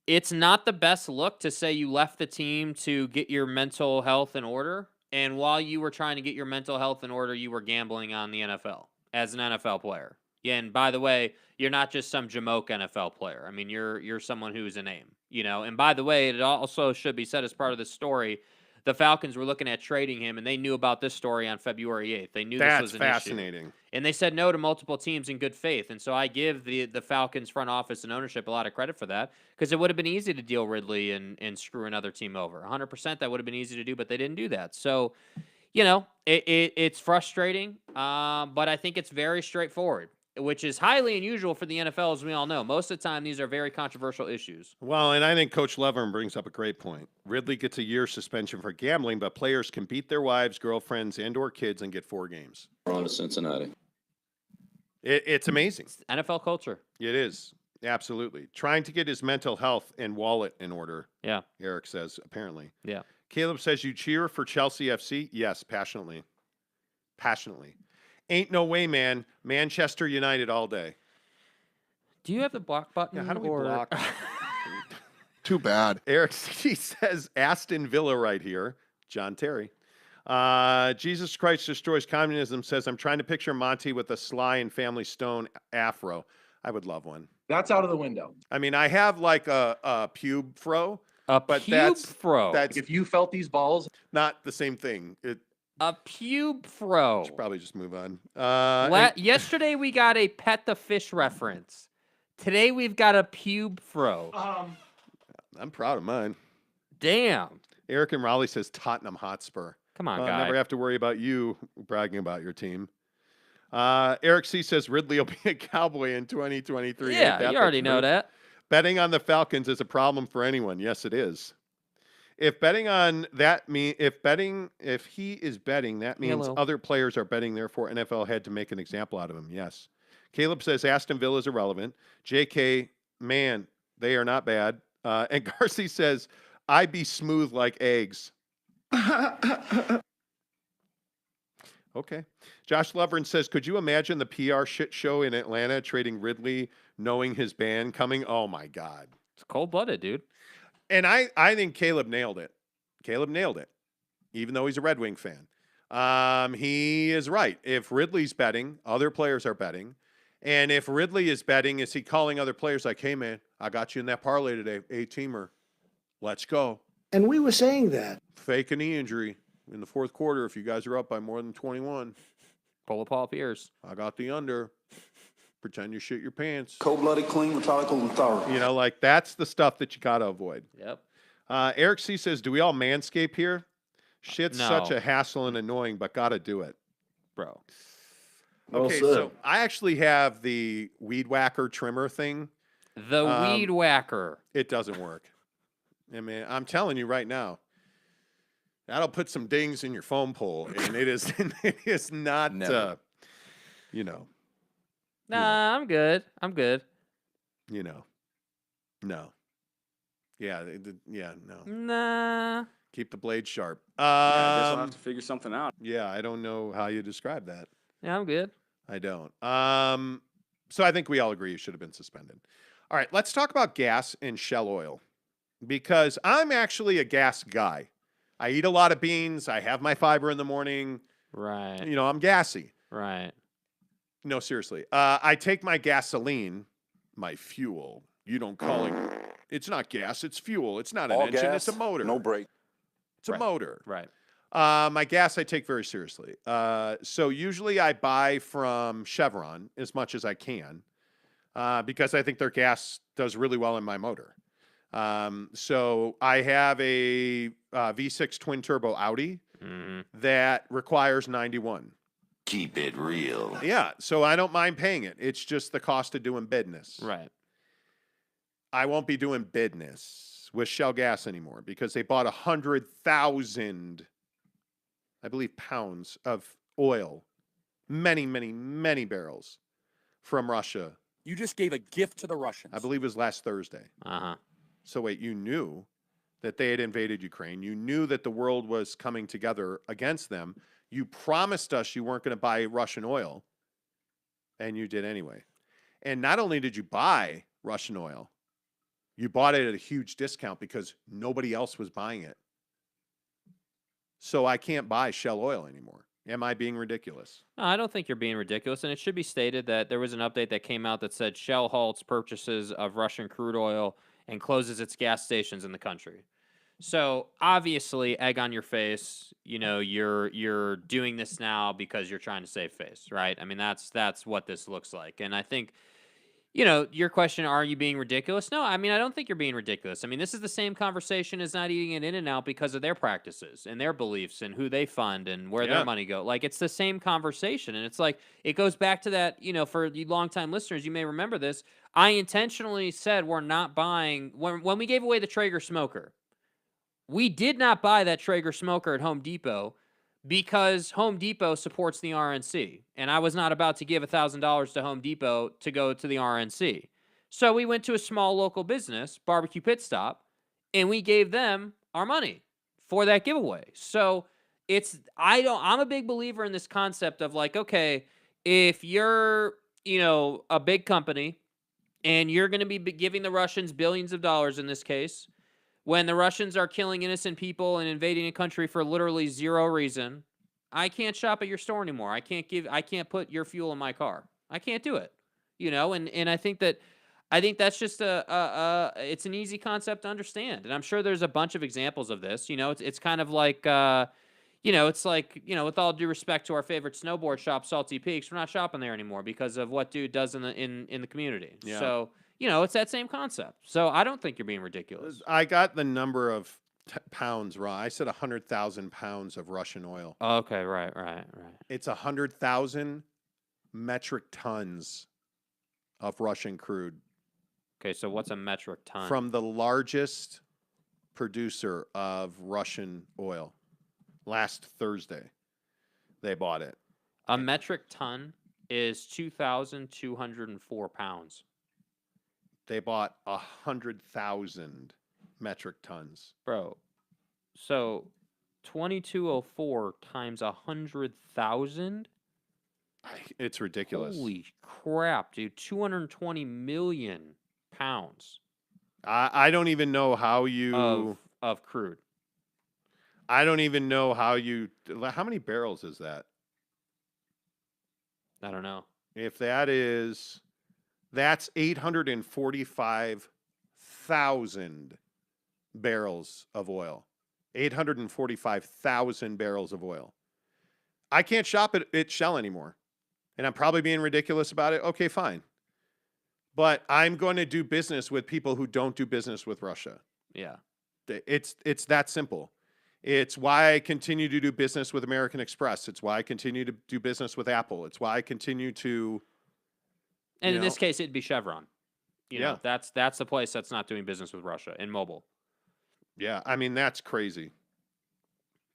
it's not the best look to say you left the team to get your mental health in order. And while you were trying to get your mental health in order, you were gambling on the NFL as an NFL player. Yeah, and by the way, you're not just some jamoke NFL player. I mean, you're someone who's a name, you know. And by the way, it also should be said as part of this story, the Falcons were looking at trading him, and they knew about this story on February 8th. They knew this was an fascinating. issue. And they said no to multiple teams in good faith. And so I give the Falcons front office and ownership a lot of credit for that, because it would have been easy to deal Ridley and screw another team over. 100% that would have been easy to do, but they didn't do that. So, you know, it's frustrating, but I think it's very straightforward, which is highly unusual for the NFL, as we all know. Most of the time, these are very controversial issues. Well, and I think Coach Levern brings up a great point. Ridley gets a year suspension for gambling, but players can beat their wives, girlfriends, and or kids and get 4 games. We're on to Cincinnati. It's amazing. It's NFL culture. It is. Absolutely. Trying to get his mental health and wallet in order. Yeah. Eric says, apparently. Yeah. Caleb says, you cheer for Chelsea FC? Yes, passionately. Passionately. Ain't no way, man. Manchester United all day. Do you have the block button? Yeah, how do we block? Too bad. Eric C says Aston Villa right here. John Terry. Jesus Christ Destroys Communism says, I'm trying to picture Monty with a Sly and Family Stone afro. I would love one. That's out of the window. I mean, I have like a pube fro. A but pube fro. That's If you felt these balls, not the same thing. A pube fro. Should probably just move on. Yesterday we got a Pet the Fish reference. Today we've got a pube fro. I'm proud of mine. Damn. Eric and Raleigh says Tottenham Hotspur. Come on, I guy. never have to worry about you bragging about your team. Eric C says Ridley will be a Cowboy in 2023. Yeah, you already know that. Betting on the Falcons is a problem for anyone. Yes, it is. If betting on that if he is betting, that means other players are betting. Therefore, NFL had to make an example out of him. Yes. Caleb says Aston Villa is irrelevant. JK, man, they are not bad. And Garcia says, I be smooth like eggs. Okay. Josh Levern says, could you imagine the PR shit show in Atlanta trading Ridley, knowing his ban coming? Oh my God. It's cold-blooded, dude. And I think Caleb nailed it. Caleb nailed it, even though he's a Red Wing fan. He is right. If Ridley's betting, other players are betting. And if Ridley is betting, is he calling other players like, hey, man, I got you in that parlay today, 8-teamer. Let's go. And we were saying that. Fake a knee injury in the fourth quarter if you guys are up by more than 21. Pull a Paul Pierce. I got the under. Pretend you shit your pants. Cold-blooded, clean, methodical, and thorough. You know, like that's the stuff that you got to avoid. Yep. Eric C says, do we all manscape here? Shit's No. such a hassle and annoying, but got to do it. Bro. Okay, so I actually have the weed whacker trimmer thing. The weed whacker. It doesn't work. I mean, I'm telling you right now, that'll put some dings in your foam pole, and it is not, you know. Nah, I'm good. I'm good. You know. No. Yeah, no. Nah. Keep the blade sharp. I guess I'll have to figure something out. Yeah, I don't know how you describe that. Yeah, I'm good. I don't. So I think we all agree you should have been suspended. All right, let's talk about gas and Shell oil because I'm actually a gas guy. I eat a lot of beans. I have my fiber in the morning. Right. You know, I'm gassy. Right. No, seriously. I take my gasoline, my fuel. You don't call it. It's not gas. It's fuel. It's not an engine. gas, It's a motor. no brake. It's a motor. Right. My gas I take very seriously. So usually I buy from Chevron as much as I can because I think their gas does really well in my motor. So I have a V6 twin turbo Audi that requires 91. Keep it real. Yeah, so I don't mind paying it. It's just the cost of doing business. Right. I won't be doing business with Shell Gas anymore because they bought 100,000, I believe, pounds of oil, many, many, many barrels from Russia. You just gave a gift to the Russians. I believe it was last Thursday. Uh-huh. So wait, you knew that they had invaded Ukraine. You knew that the world was coming together against them. You promised us you weren't going to buy Russian oil, and you did anyway. And not only did you buy Russian oil, you bought it at a huge discount because nobody else was buying it. So I can't buy Shell oil anymore. Am I being ridiculous? No, I don't think you're being ridiculous. And it should be stated that there was an update that came out that said Shell halts purchases of Russian crude oil and closes its gas stations in the country. So obviously, egg on your face. You know, you're doing this now because you're trying to save face, right? I mean, that's what this looks like. And I think, you know, your question, are you being ridiculous? No, I mean, I don't think you're being ridiculous. I mean, this is the same conversation as not eating an In-N-Out because of their practices and their beliefs and who they fund and where their money go. Like, it's the same conversation. And it's like, it goes back to that, you know, for the longtime listeners, you may remember this. I intentionally said we're not buying, when we gave away the Traeger smoker, we did not buy that Traeger smoker at Home Depot because Home Depot supports the RNC, and I was not about to give $1,000 to Home Depot to go to the RNC. So we went to a small local business, Barbecue Pit Stop, and we gave them our money for that giveaway. So I'm a big believer in this concept of like, okay, if you're, you know, a big company and you're going to be giving the Russians billions of dollars in this case, when the Russians are killing innocent people and invading a country for literally zero reason, I can't shop at your store anymore. I can't put your fuel in my car. I can't do it. You know, and I think that's just it's an easy concept to understand. And I'm sure there's a bunch of examples of this. You know, it's kind of like you know, it's like, you know, with all due respect to our favorite snowboard shop, Salty Peaks, we're not shopping there anymore because of what dude does in the community. Yeah. So, you know, it's that same concept. So I don't think you're being ridiculous. I got the number of pounds wrong. I said 100,000 pounds of Russian oil. Okay, right. It's 100,000 metric tons of Russian crude. Okay, so what's a metric ton? From the largest producer of Russian oil. Last Thursday, they bought it. A metric ton is 2,204 pounds. They bought 100,000 metric tons. Bro, so 2,204 times 100,000? It's ridiculous. Holy crap, dude. 220 million pounds. I don't even know how you... Of crude. I don't even know how many barrels is that? I don't know. If that's 845,000 barrels of oil. 845,000 barrels of oil. I can't shop at Shell anymore. And I'm probably being ridiculous about it. Okay, fine. But I'm going to do business with people who don't do business with Russia. Yeah. It's that simple. It's why I continue to do business with American Express. It's why I continue to do business with Apple. It's why I continue to. And in this case, it'd be Chevron. You know, Yeah. that's the place that's not doing business with Russia in mobile. Yeah, I mean, that's crazy.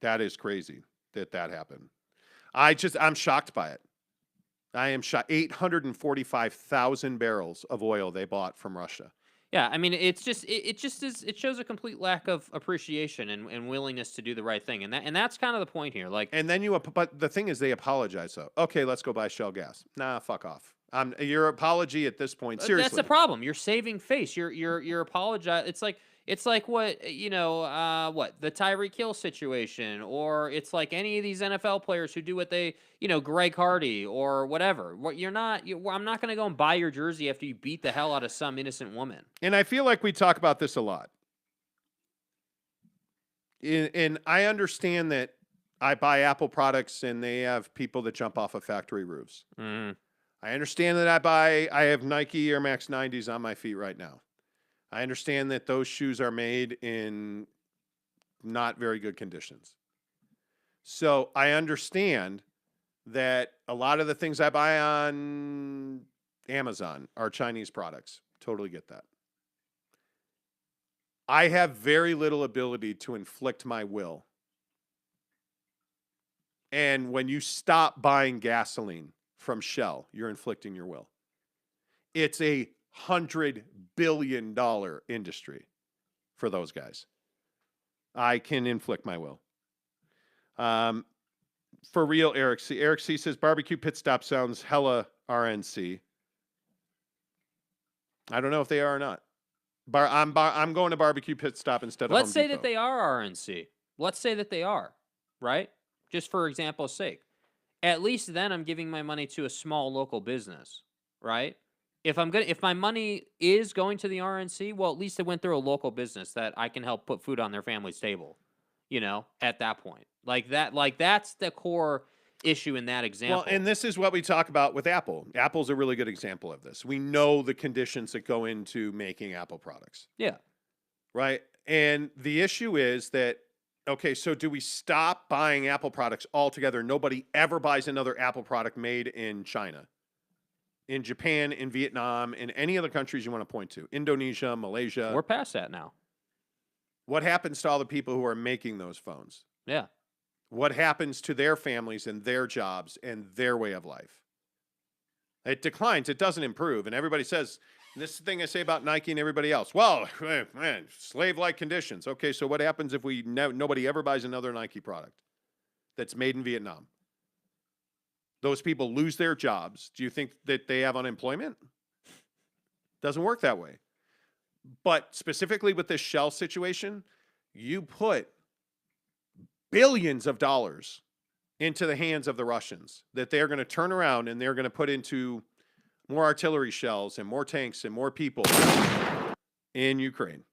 That is crazy that happened. I'm shocked by it. I am shocked. 845,000 barrels of oil they bought from Russia. Yeah, I mean, it shows a complete lack of appreciation and willingness to do the right thing, and that's kind of the point here. Like, And then but the thing is, they apologize though. Okay, let's go buy Shell gas. Nah, fuck off. Your apology at this point, seriously. that's the problem. You're saving face. You're apologize. It's like what what the Tyreek Hill situation, or it's like any of these NFL players who do what they Greg Hardy or whatever. What I'm not going to go and buy your jersey after you beat the hell out of some innocent woman. And I feel like we talk about this a lot. And I understand that I buy Apple products and they have people that jump off of factory roofs. Mm-hmm. I understand that I have Nike Air Max 90s on my feet right now. I understand that those shoes are made in not very good conditions. So I understand that a lot of the things I buy on Amazon are Chinese products. Totally get that. I have very little ability to inflict my will. And when you stop buying gasoline from Shell, you're inflicting your will. It's a $100 billion industry for those guys. I can inflict my will. For real, Eric C. Eric C says barbecue pit stop sounds hella RNC. I don't know if they are or not. I'm going to barbecue pit stop instead of Let's Home say Depot. that they are RNC. Let's say that they are, right? Just for example's sake. At least then I'm giving my money to a small local business, right? If my money is going to the RNC, well, at least it went through a local business that I can help put food on their family's table, at that point. That's the core issue in that example. Well, and this is what we talk about with Apple. Apple's a really good example of this. We know the conditions that go into making Apple products. Yeah. Right? And the issue is that, okay, so do we stop buying Apple products altogether? Nobody ever buys another Apple product made in China, in Japan, in Vietnam, in any other countries you want to point to, Indonesia, Malaysia. We're past that now. What happens to all the people who are making those phones? Yeah. What happens to their families and their jobs and their way of life? It declines. It doesn't improve. And everybody says, and this is the thing I say about Nike and everybody else. Well, man, slave-like conditions. Okay, so what happens if nobody ever buys another Nike product that's made in Vietnam? Those people lose their jobs. Do you think that they have unemployment? Doesn't work that way. But specifically with this Shell situation, you put billions of dollars into the hands of the Russians that they're going to turn around and they're going to put into more artillery shells and more tanks and more people in Ukraine.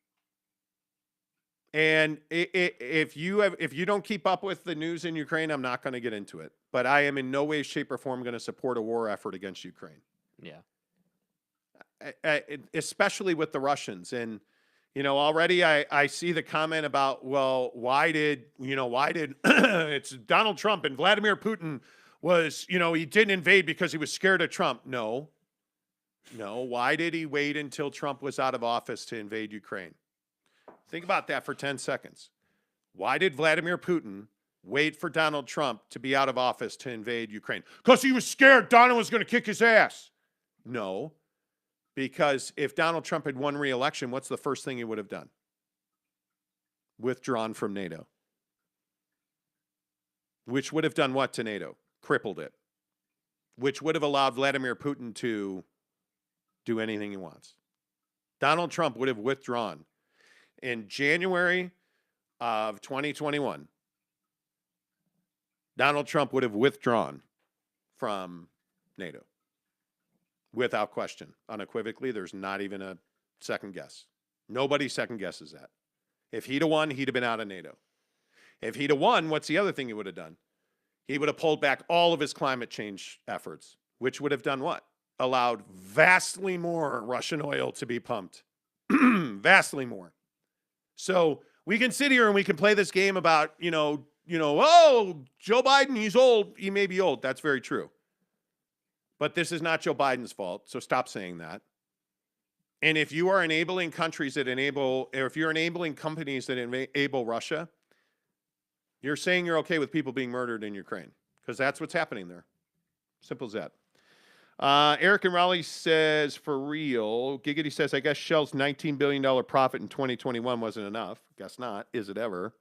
And if you don't keep up with the news in Ukraine, I'm not going to get into it. But I am in no way, shape, or form going to support a war effort against Ukraine. Yeah. Especially with the Russians. And already I see the comment about, well, why did it's Donald Trump and Vladimir Putin was, he didn't invade because he was scared of Trump. No. Why did he wait until Trump was out of office to invade Ukraine? Think about that for 10 seconds. Why did Vladimir Putin wait for Donald Trump to be out of office to invade Ukraine? Because he was scared Donald was going to kick his ass. No. Because if Donald Trump had won re-election, what's the first thing he would have done? Withdrawn from NATO. Which would have done what to NATO? Crippled it. Which would have allowed Vladimir Putin to do anything he wants. Donald Trump would have withdrawn. In January of 2021, Donald Trump would have withdrawn from NATO. Without question, unequivocally, there's not even a second guess. Nobody second guesses that. If he'd have won, he'd have been out of NATO. If he'd have won, what's the other thing he would have done? He would have pulled back all of his climate change efforts, which would have done what? Allowed vastly more Russian oil to be pumped. Vastly more. So we can sit here and we can play this game about, oh, Joe Biden, he's old. He may be old. That's very true. But this is not Joe Biden's fault. So stop saying that. And if you are enabling countries that enable, or if you're enabling companies that enable Russia, you're saying you're okay with people being murdered in Ukraine because that's what's happening there. Simple as that. Eric and Raleigh says, for real. Giggity says, I guess Shell's $19 billion profit in 2021 wasn't enough. Guess not. Is it ever?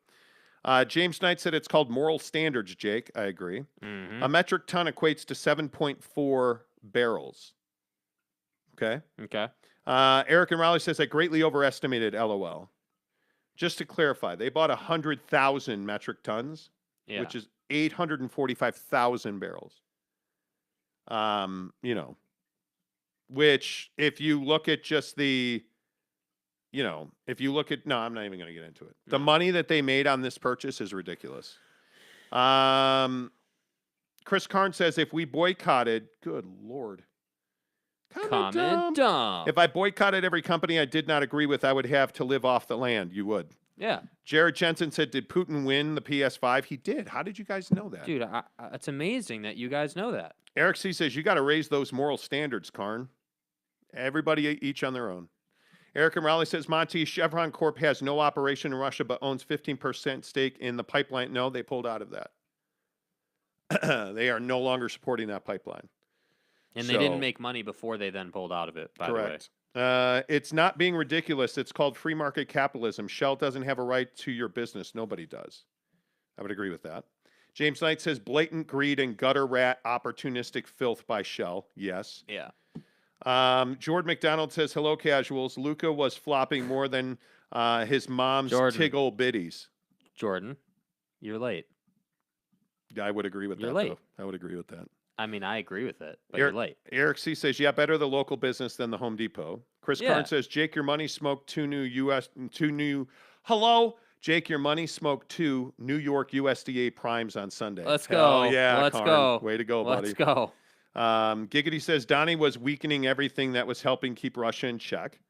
James Knight said it's called moral standards, Jake. I agree. Mm-hmm. A metric ton equates to 7.4 barrels. Okay. Okay. Eric and Raleigh says I greatly overestimated LOL. Just to clarify, they bought 100,000 metric tons, which is 845,000 barrels. Which if you look at just the, if you look at, no, I'm not even going to get into it. The money that they made on this purchase is ridiculous. Chris Karn says if we boycotted, good Lord. Comment dumb. If I boycotted every company I did not agree with, I would have to live off the land. You would. Yeah. Jared Jensen said, did Putin win the PS5? He did. How did you guys know that? Dude, it's amazing that you guys know that. Eric C. says, you got to raise those moral standards, Karn. Everybody each on their own. Eric and Raleigh says, Monty, Chevron Corp has no operation in Russia but owns 15% stake in the pipeline. No, they pulled out of that. They are no longer supporting that pipeline. And they didn't make money before they then pulled out of it, by correct. the way. It's not being ridiculous. It's called free market capitalism. Shell doesn't have a right to your business. Nobody does. I would agree with that. James Knight says blatant greed and gutter rat opportunistic filth by Shell. Yes. Yeah. Jordan McDonald says, hello, casuals. Luca was flopping more than his mom's tiggle bitties. Jordan, you're late. I would agree with that. You're late. Though. I would agree with that. I mean, I agree with it, but you're late. Eric C. says, yeah, better the local business than the Home Depot. Chris Karn says, Jake, your money smoked Jake, your money smoked 2 New York USDA primes on Sunday. Let's go. Yeah, Let's Karn. go. Way to go, buddy. Let's go. Giggity says, Donnie was weakening everything that was helping keep Russia in check.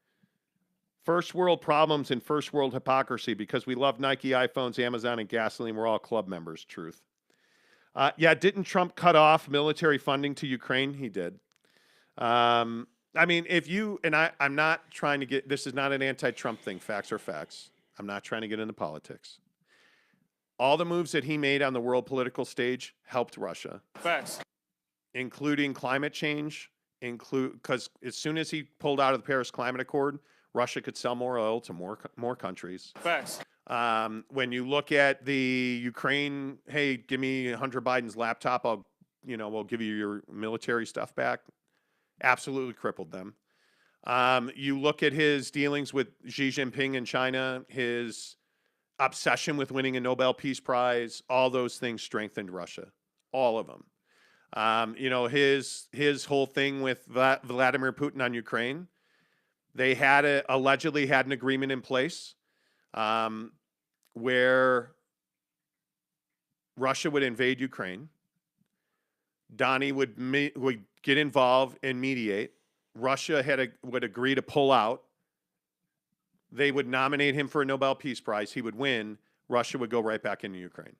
First world problems and first world hypocrisy because we love Nike, iPhones, Amazon, and gasoline. We're all club members. Truth. Didn't Trump cut off military funding to Ukraine? He did. I mean, if you, and I'm not trying to get, this is not an anti-Trump thing. Facts are facts. I'm not trying to get into politics. All the moves that he made on the world political stage helped Russia. Facts. Including climate change, because as soon as he pulled out of the Paris Climate Accord, Russia could sell more oil to more countries. Facts. When you look at the Ukraine, hey, give me Hunter Biden's laptop, we'll give you your military stuff back. Absolutely crippled them. You look at his dealings with Xi Jinping in China, his obsession with winning a Nobel Peace Prize, all those things strengthened Russia. All of them. His whole thing with Vladimir Putin on Ukraine, they allegedly had an agreement in place where Russia would invade Ukraine. Donnie would get involved and mediate. Russia would agree to pull out. They would nominate him for a Nobel Peace Prize. He would win. Russia would go right back into Ukraine.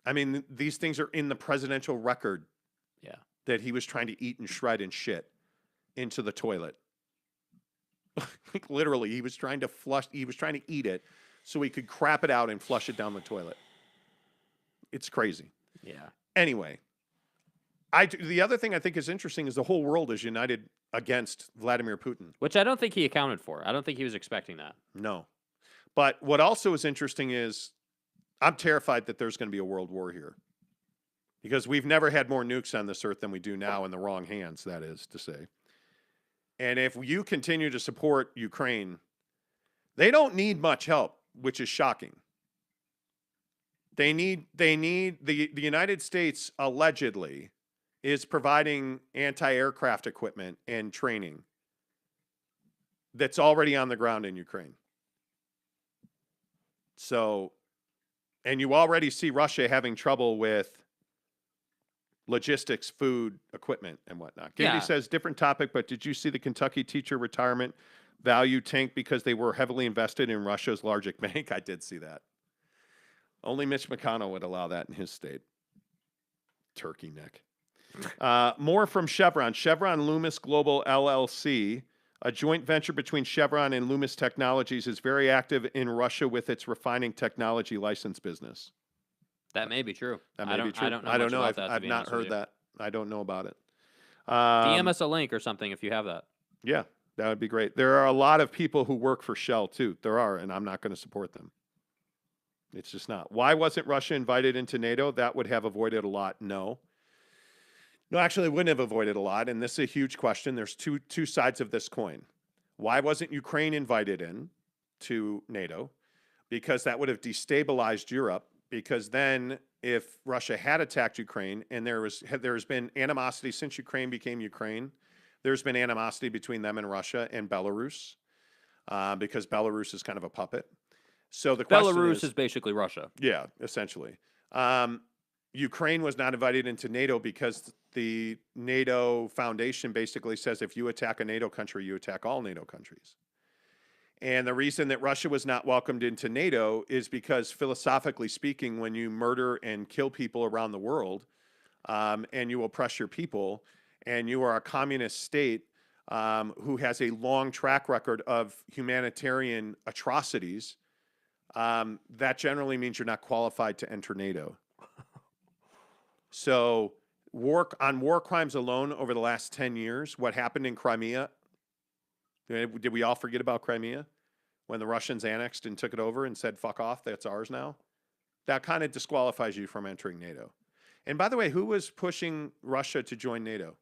I mean, these things are in the presidential record. Yeah. That he was trying to eat and shred and shit into the toilet. Like literally, he was trying to eat it so he could crap it out and flush it down the toilet. It's crazy. Yeah. Anyway, the other thing I think is interesting is the whole world is united against Vladimir Putin. Which I don't think he accounted for. I don't think he was expecting that. No. But what also is interesting is I'm terrified that there's going to be a world war here. Because we've never had more nukes on this earth than we do now in the wrong hands, that is to say. And if you continue to support Ukraine, they don't need much help, which is shocking. The United States allegedly is providing anti-aircraft equipment and training that's already on the ground in Ukraine. So, and you already see Russia having trouble with logistics, food, equipment, and whatnot. Gibby says, different topic, but did you see the Kentucky teacher retirement value tank because they were heavily invested in Russia's largest bank? I did see that. Only Mitch McConnell would allow that in his state. Turkey neck. More from Chevron. Chevron Loomis Global LLC, a joint venture between Chevron and Loomis Technologies, is very active in Russia with its refining technology license business. That may be true. That may be true. I don't know. I've not heard that. I don't know about it. DM us a link or something if you have that. Yeah, that would be great. There are a lot of people who work for Shell, too. There are, and I'm not going to support them. It's just not. Why wasn't Russia invited into NATO? That would have avoided a lot. No. No, actually, it wouldn't have avoided a lot, and this is a huge question. There's two sides of this coin. Why wasn't Ukraine invited in to NATO? Because that would have destabilized Europe, because then if Russia had attacked Ukraine, and there's been animosity since Ukraine became Ukraine, there's been animosity between them and Russia and Belarus, because Belarus is kind of a puppet. So the question Belarus is basically Russia. Yeah, essentially. Ukraine was not invited into NATO because the NATO foundation basically says if you attack a NATO country, you attack all NATO countries. And the reason that Russia was not welcomed into NATO is because, philosophically speaking, when you murder and kill people around the world, and you oppress your people, and you are a communist state who has a long track record of humanitarian atrocities, that generally means you're not qualified to enter NATO. So on war crimes alone over the last 10 years, what happened in Crimea, did we all forget about Crimea when the Russians annexed and took it over and said, fuck off, that's ours now? That kind of disqualifies you from entering NATO. And by the way, who was pushing Russia to join NATO?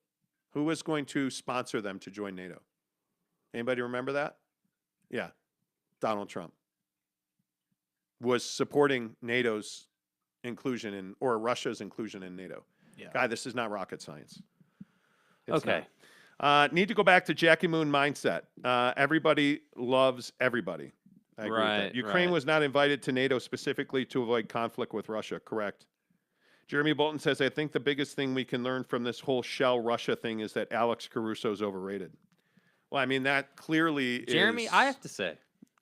Who was going to sponsor them to join NATO? Anybody remember that? Yeah, Donald Trump was supporting NATO's inclusion or Russia's inclusion in NATO. Yeah. Guy, this is not rocket science. It's okay. Need to go back to Jackie Moon mindset. Everybody loves everybody. I agree with that. Ukraine was not invited to NATO specifically to avoid conflict with Russia. Correct. Jeremy Bolton says, I think the biggest thing we can learn from this whole Shell Russia thing is that Alex Caruso is overrated. Well, I mean, that clearly Jeremy, is I have to say,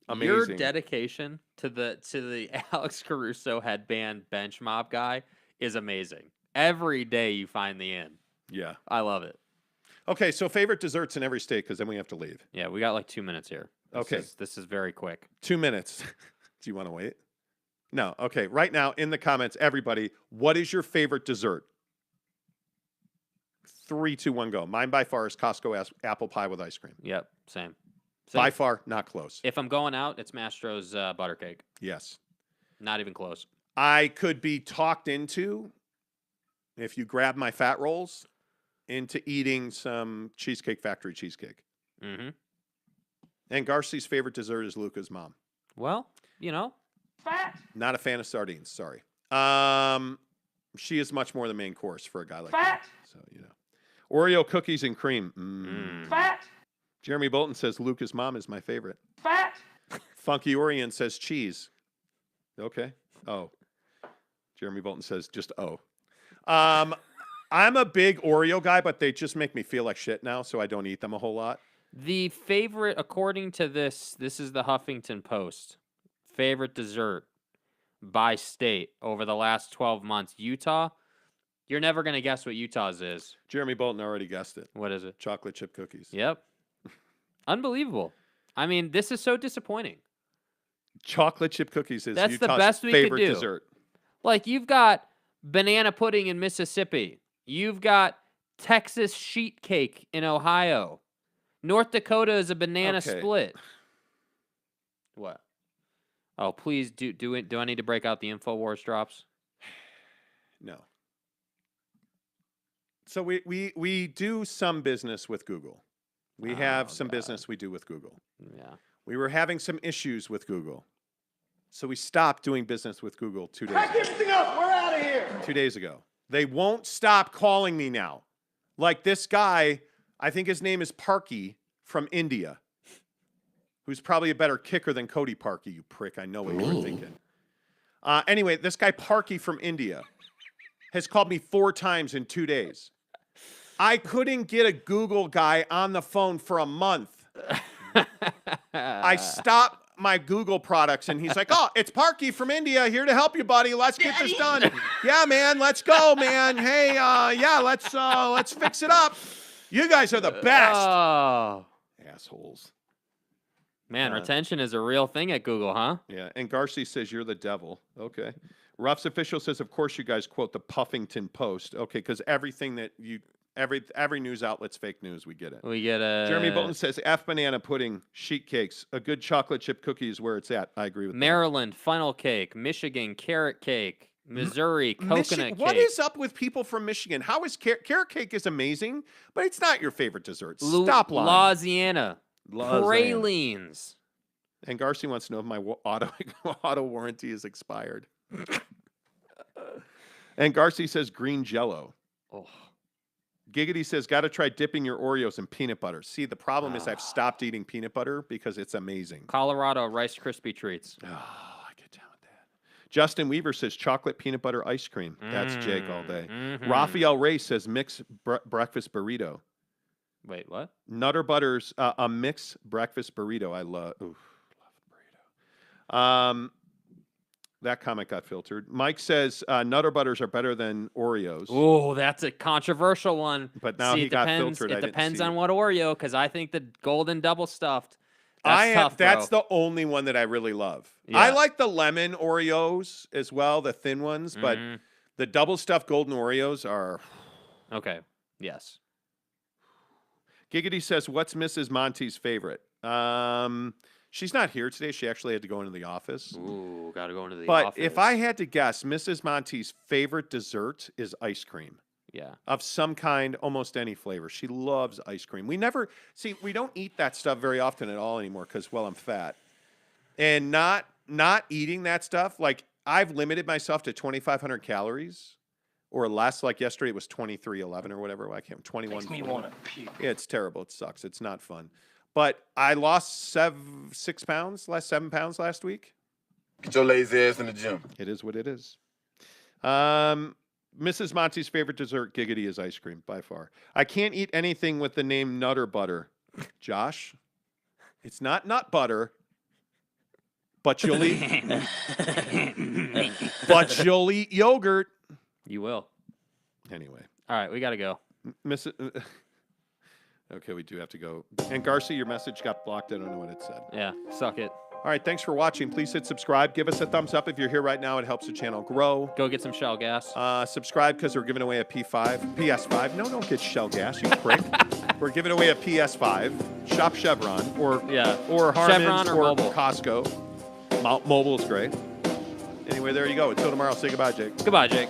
amazing. Your dedication to the Alex Caruso headband bench mob guy is amazing. Every day you find the end. Yeah. I love it. Okay, so favorite desserts in every state, because then we have to leave. Yeah, we got like 2 minutes here. This is very quick. 2 minutes. Do you want to wait? No. Okay, right now in the comments, everybody, what is your favorite dessert? 3, 2, 1, go. Mine by far is Costco apple pie with ice cream. Yep, same. By far, not close. If I'm going out, it's Mastro's butter cake. Yes. Not even close. I could be talked into, if you grab my fat rolls, into eating some Cheesecake Factory cheesecake. Mm-hmm. And Garci's favorite dessert is Luca's mom. Well, you know. Fat. Not a fan of sardines, sorry. She is much more the main course for a guy like Fat. that. So, you know. Oreo cookies and cream. Fat. Jeremy Bolton says Luca's mom is my favorite. Fat. Funky Orion says cheese. Okay. Oh. Jeremy Bolton says just oh. I'm a big Oreo guy, but they just make me feel like shit now, so I don't eat them a whole lot. The favorite, according to this is the Huffington Post, favorite dessert by state over the last 12 months. Utah, you're never going to guess what Utah's is. Jeremy Bolton already guessed it. What is it? Chocolate chip cookies. Yep. Unbelievable. I mean, this is so disappointing. Chocolate chip cookies is That's Utah's the best we favorite could do. dessert. Like, you've got banana pudding in Mississippi. You've got Texas sheet cake in Ohio. North Dakota is a banana split. What? Oh, please do I need to break out the InfoWars drops? No. So we do some business with Google. We have some business we do with Google. Yeah. We were having some issues with Google. So we stopped doing business with Google 2 days ago. Pack everything up. We're out of here. 2 days ago. They won't stop calling me now. Like this guy, I think his name is Parky from India, who's probably a better kicker than Cody Parkey, you prick. I know what you were thinking. Anyway, this guy Parky from India has called me 4 times in 2 days. I couldn't get a Google guy on the phone for a month. I stopped my Google products, and he's like, "Oh, it's Parky from India here to help you, buddy. Let's get this done." Yeah, man, let's go, man. Hey, yeah, let's fix it up. You guys are the best. Oh, assholes. Man, retention is a real thing at Google, huh? Yeah, and Garcia says you're the devil. Okay. Ruff's official says, of course you guys quote the Puffington Post. Okay, because everything that you every news outlet's fake news. We get it. We get a Jeremy Bolton says F banana pudding, sheet cakes, a good chocolate chip cookie is where it's at. I agree with Maryland funnel cake, Michigan carrot cake, Missouri coconut cake. What is up with people from Michigan? How is carrot cake is amazing, but it's not your favorite dessert. Stop lying. Louisiana. Pralines. And Garcia wants to know if my auto warranty is expired. And Garcia says green Jello. Oh. Giggity says, got to try dipping your Oreos in peanut butter. See, the problem is I've stopped eating peanut butter because it's amazing. Colorado Rice Krispie treats. Oh, I get down with that. Justin Weaver says chocolate peanut butter ice cream. That's Jake all day. Raphael Ray says mixed breakfast burrito. Wait, what? Nutter Butters, a mixed breakfast burrito. I love burrito. That comment got filtered. Mike says Nutter Butters are better than Oreos. Oh, that's a controversial one. But now he got filtered. It depends on what Oreo, because I think the golden double stuffed. That's the only one that I really love. Yeah. I like the lemon Oreos as well, the thin ones, but the double stuffed golden Oreos are okay. Yes. Giggity says, "What's Mrs. Monty's favorite?" She's not here today. She actually had to go into the office. Ooh, got to go into the office. But if I had to guess, Mrs. Monty's favorite dessert is ice cream. Yeah. Of some kind, almost any flavor. She loves ice cream. We don't eat that stuff very often at all anymore because, well, I'm fat. And not eating that stuff, like I've limited myself to 2,500 calories or less. Like yesterday it was 2311 or whatever. I can't, 21. Makes me want to puke. Yeah, it's terrible. It sucks. It's not fun. But I lost 7 pounds last week. Get your lazy ass in the gym. It is what it is. Mrs. Monty's favorite dessert, Giggity, is ice cream by far. I can't eat anything with the name Nutter Butter. Josh, it's not nut butter, but you'll eat. But you'll eat yogurt. You will. Anyway. All right, we got to go. Okay, we do have to go. And Garcia, your message got blocked. I don't know what it said. Yeah, suck it. All right, thanks for watching. Please hit subscribe. Give us a thumbs up if you're here right now. It helps the channel grow. Go get some shell gas. Subscribe because we're giving away a PS5. No, don't get shell gas, you prick. We're giving away a PS5. Shop Chevron or Harmon's or Mobile. Costco. Mobile's great. Anyway, there you go. Until tomorrow, say goodbye, Jake. Goodbye, Jake.